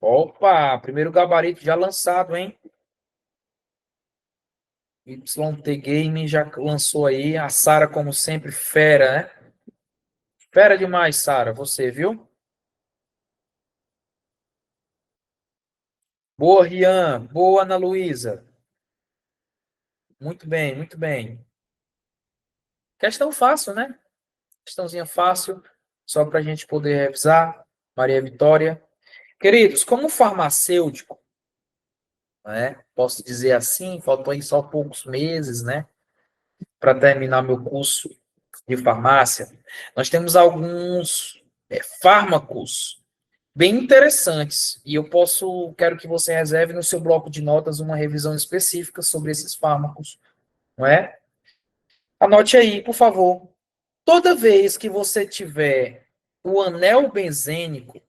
Opa, primeiro gabarito já lançado, hein? YT Game já lançou aí. A Sara, como sempre, fera, né? Fera demais, Sara. Você, viu? Boa, Rian. Boa, Ana Luísa. Muito bem, muito bem. Questão fácil, né? Questãozinha fácil, só para a gente poder revisar. Maria Vitória. Queridos, como farmacêutico, né? Posso dizer assim, faltam aí só poucos meses, né? Para terminar meu curso de farmácia. Nós temos alguns fármacos bem interessantes e quero que você reserve no seu bloco de notas uma revisão específica sobre esses fármacos, não é? Anote aí, por favor. Toda vez que você tiver o anel benzênico,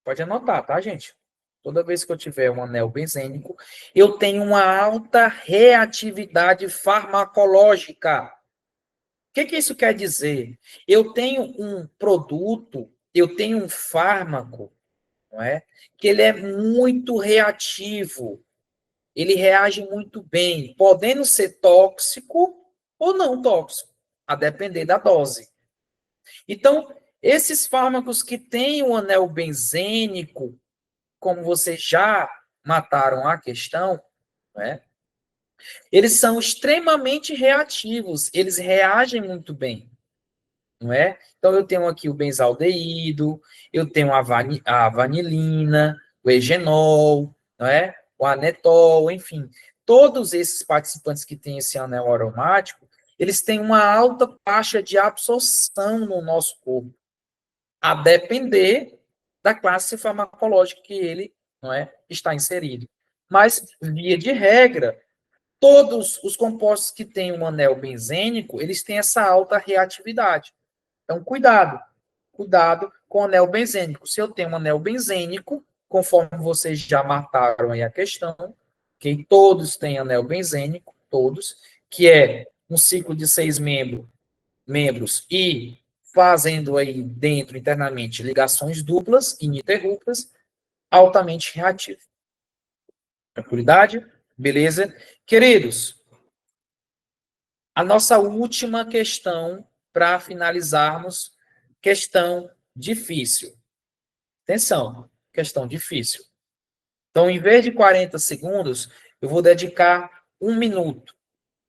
pode anotar, tá, gente? Toda vez que eu tiver um anel benzênico, eu tenho uma alta reatividade farmacológica. O que que isso quer dizer? Eu tenho um produto, eu tenho um fármaco, não é? Que ele é muito reativo. Ele reage muito bem, podendo ser tóxico ou não tóxico, a depender da dose. Então, esses fármacos que têm o anel benzênico, como vocês já mataram a questão, né? Eles são extremamente reativos, eles reagem muito bem, não é? Então, eu tenho aqui o benzaldeído, eu tenho a vanilina, o egenol, não é? O anetol, enfim. Todos esses participantes que têm esse anel aromático, eles têm uma alta taxa de absorção no nosso corpo, a depender da classe farmacológica que ele, não é, está inserido. Mas, via de regra, todos os compostos que têm um anel benzênico, eles têm essa alta reatividade. Então, cuidado com o anel benzênico. Se eu tenho um anel benzênico, conforme vocês já mataram aí a questão, que todos têm anel benzênico, todos, que é um ciclo de 6 membros e fazendo aí dentro, internamente, ligações duplas, ininterruptas, altamente reativo. Tranquilidade? Beleza? Queridos, a nossa última questão para finalizarmos, questão difícil. Atenção, questão difícil. Então, em vez de 40 segundos, eu vou dedicar 1 minuto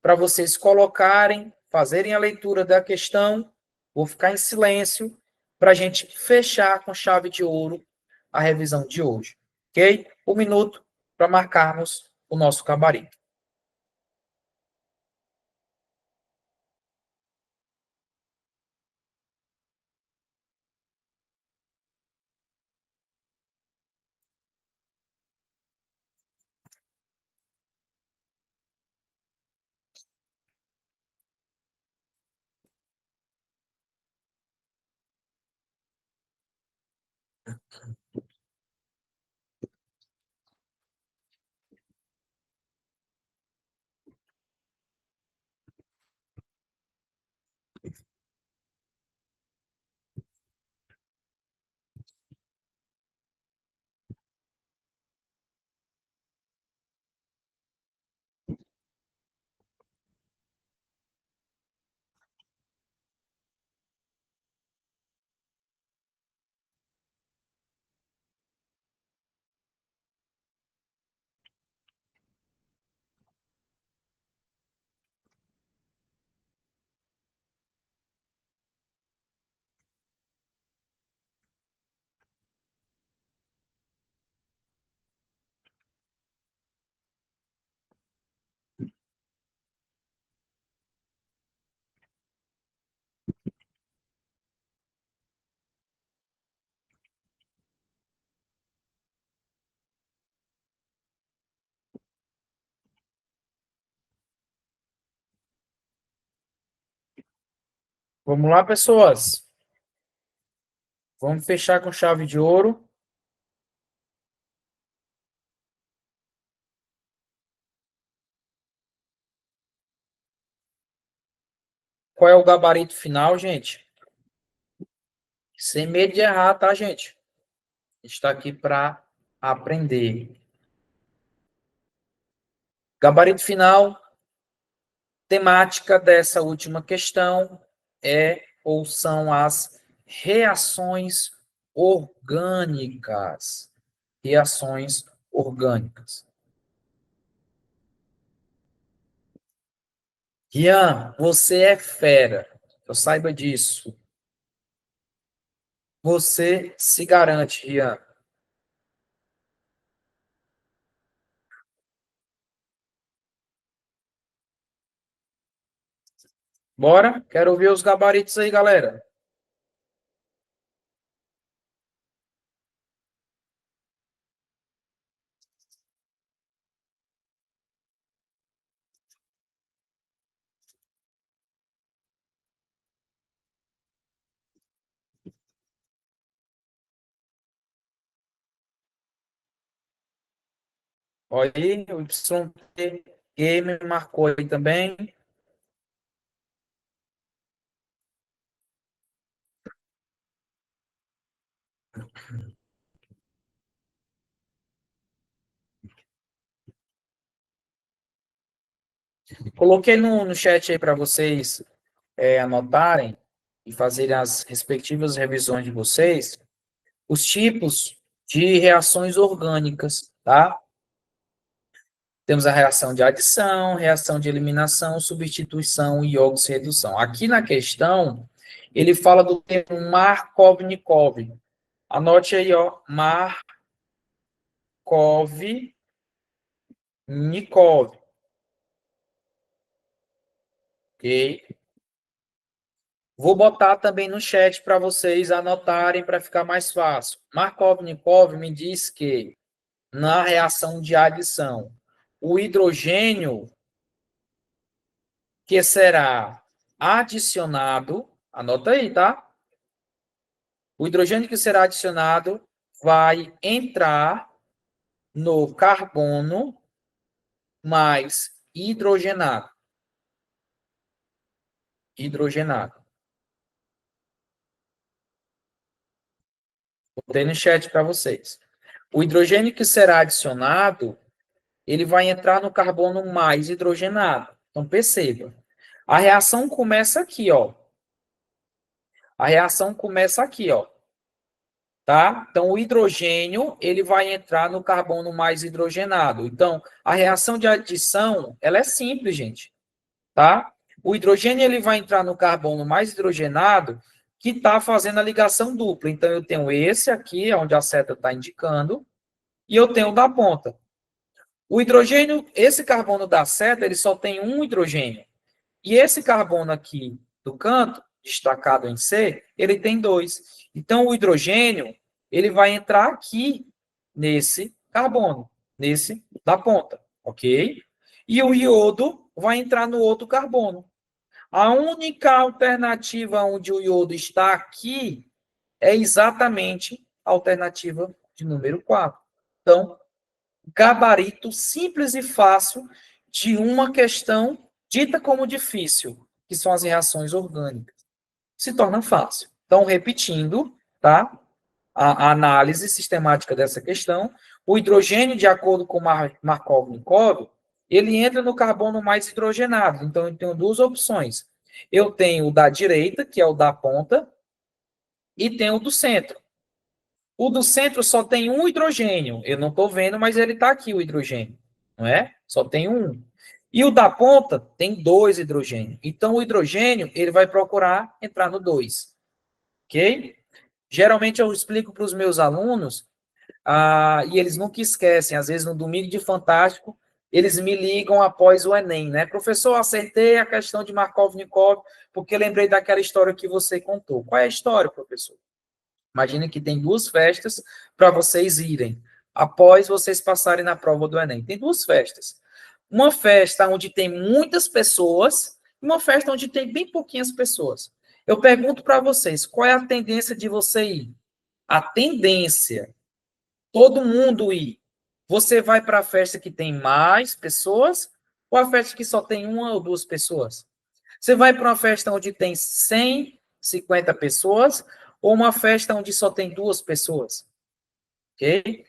para vocês colocarem, fazerem a leitura da questão. Vou ficar em silêncio para a gente fechar com chave de ouro a revisão de hoje. Ok? 1 minuto para marcarmos o nosso gabarito. Vamos lá, pessoas. Vamos fechar com chave de ouro. Qual é o gabarito final, gente? Sem medo de errar, tá, gente? A gente está aqui para aprender. Gabarito final, temática dessa última questão é ou são as reações orgânicas. Reações orgânicas. Rian, você é fera. Eu saiba disso. Você se garante, Rian. Bora? Quero ver os gabaritos aí, galera. Olha aí, o YT Game marcou aí também. Coloquei no chat aí para vocês anotarem e fazerem as respectivas revisões de vocês, os tipos de reações orgânicas, tá? Temos a reação de adição, reação de eliminação, substituição e oxirredução. Aqui na questão, ele fala do termo Markov-Nikov. Anote aí, ó, Markov-Nikov. Ok? Vou botar também no chat para vocês anotarem para ficar mais fácil. Markov-Nikov me diz que na reação de adição, o hidrogênio que será adicionado, anota aí, tá? O hidrogênio que será adicionado vai entrar no carbono mais hidrogenado. Hidrogenado. Botei no chat para vocês. O hidrogênio que será adicionado, ele vai entrar no carbono mais hidrogenado. Então, perceba. A reação começa aqui, ó. A reação começa aqui, ó. Tá? Então, o hidrogênio, ele vai entrar no carbono mais hidrogenado. Então, a reação de adição, ela é simples, gente. Tá? O hidrogênio, ele vai entrar no carbono mais hidrogenado, que está fazendo a ligação dupla. Então, eu tenho esse aqui, onde a seta está indicando, e eu tenho o da ponta. O hidrogênio, esse carbono da seta, ele só tem um hidrogênio. E esse carbono aqui do canto, destacado em C, ele tem dois. Então, o hidrogênio, ele vai entrar aqui nesse carbono, nesse da ponta, ok? E o iodo vai entrar no outro carbono. A única alternativa onde o iodo está aqui é exatamente a alternativa de número 4. Então, gabarito simples e fácil de uma questão dita como difícil, que são as reações orgânicas. Se torna fácil. Então, repetindo, tá? A análise sistemática dessa questão, o hidrogênio, de acordo com Markov-Nikov, ele entra no carbono mais hidrogenado. Então, eu tenho duas opções. Eu tenho o da direita, que é o da ponta, e tenho o do centro. O do centro só tem um hidrogênio. Eu não estou vendo, mas ele está aqui, o hidrogênio. Não é? Só tem um. E o da ponta tem dois hidrogênios. Então, o hidrogênio, ele vai procurar entrar no 2. Ok? Geralmente, eu explico para os meus alunos, e eles nunca esquecem. Às vezes, no Domingo de Fantástico, eles me ligam após o Enem, né? Professor, acertei a questão de Markov-Nikov, porque lembrei daquela história que você contou. Qual é a história, professor? Imagina que tem duas festas para vocês irem, após vocês passarem na prova do Enem. Tem duas festas. Uma festa onde tem muitas pessoas e uma festa onde tem bem pouquinhas pessoas. Eu pergunto para vocês, qual é a tendência de você ir? A tendência, todo mundo ir. Você vai para a festa que tem mais pessoas ou a festa que só tem uma ou duas pessoas? Você vai para uma festa onde tem 150 pessoas ou uma festa onde só tem duas pessoas? Ok?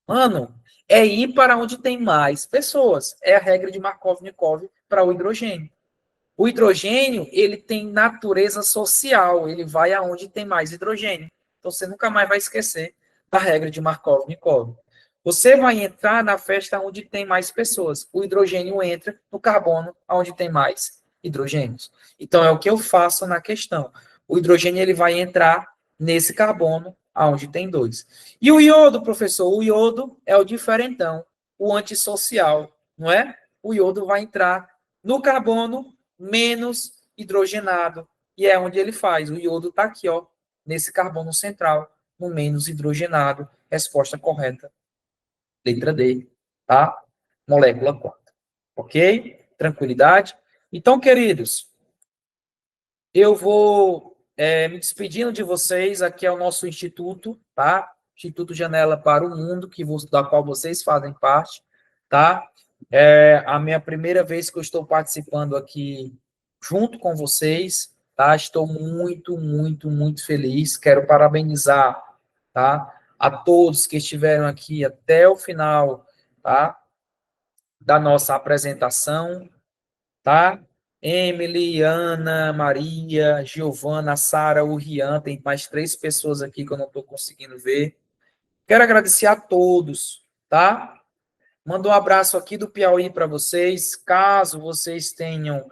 Mano, é ir para onde tem mais pessoas. É a regra de Markov-Nikov para o hidrogênio. O hidrogênio, ele tem natureza social, ele vai aonde tem mais hidrogênio. Então, você nunca mais vai esquecer da regra de Markov-Nikov. Você vai entrar na festa onde tem mais pessoas. O hidrogênio entra no carbono onde tem mais hidrogênios. Então, é o que eu faço na questão. O hidrogênio, ele vai entrar nesse carbono onde tem dois. E o iodo, professor? O iodo é o diferentão, o antissocial, não é? O iodo vai entrar no carbono menos hidrogenado. E é onde ele faz. O iodo está aqui, ó, nesse carbono central, no menos hidrogenado. Resposta correta. Letra D, tá? Molécula 4. Ok? Tranquilidade? Então, queridos, eu vou me despedindo de vocês. Aqui é o nosso instituto, tá? Instituto Janela para o Mundo, da qual vocês fazem parte, tá? É a minha primeira vez que eu estou participando aqui junto com vocês, tá? Estou muito, muito, muito feliz. Quero parabenizar, tá? A todos que estiveram aqui até o final, tá? Da nossa apresentação, tá? Emily, Ana, Maria, Giovana, Sara, o Rian, tem mais 3 pessoas aqui que eu não estou conseguindo ver. Quero agradecer a todos, tá? Mando um abraço aqui do Piauí para vocês. Caso vocês tenham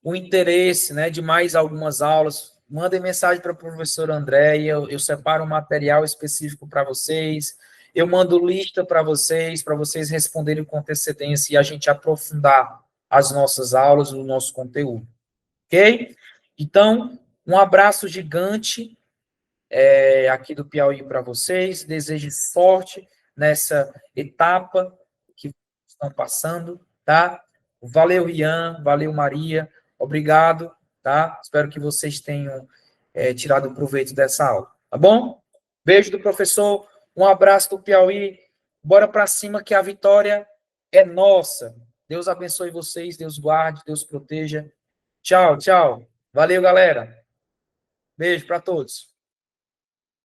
o interesse, né, de mais algumas aulas, mandem mensagem para a professora Andréia, eu separo um material específico para vocês, eu mando lista para vocês responderem com antecedência e a gente aprofundar as nossas aulas, o nosso conteúdo, ok? Então, um abraço gigante aqui do Piauí para vocês, desejo sorte nessa etapa que estão passando, tá? Valeu, Ian, valeu, Maria, obrigado, tá? Espero que vocês tenham tirado proveito dessa aula, tá bom? Beijo do professor, um abraço do Piauí, bora para cima que a vitória é nossa. Deus abençoe vocês, Deus guarde, Deus proteja. Tchau, tchau. Valeu, galera. Beijo para todos.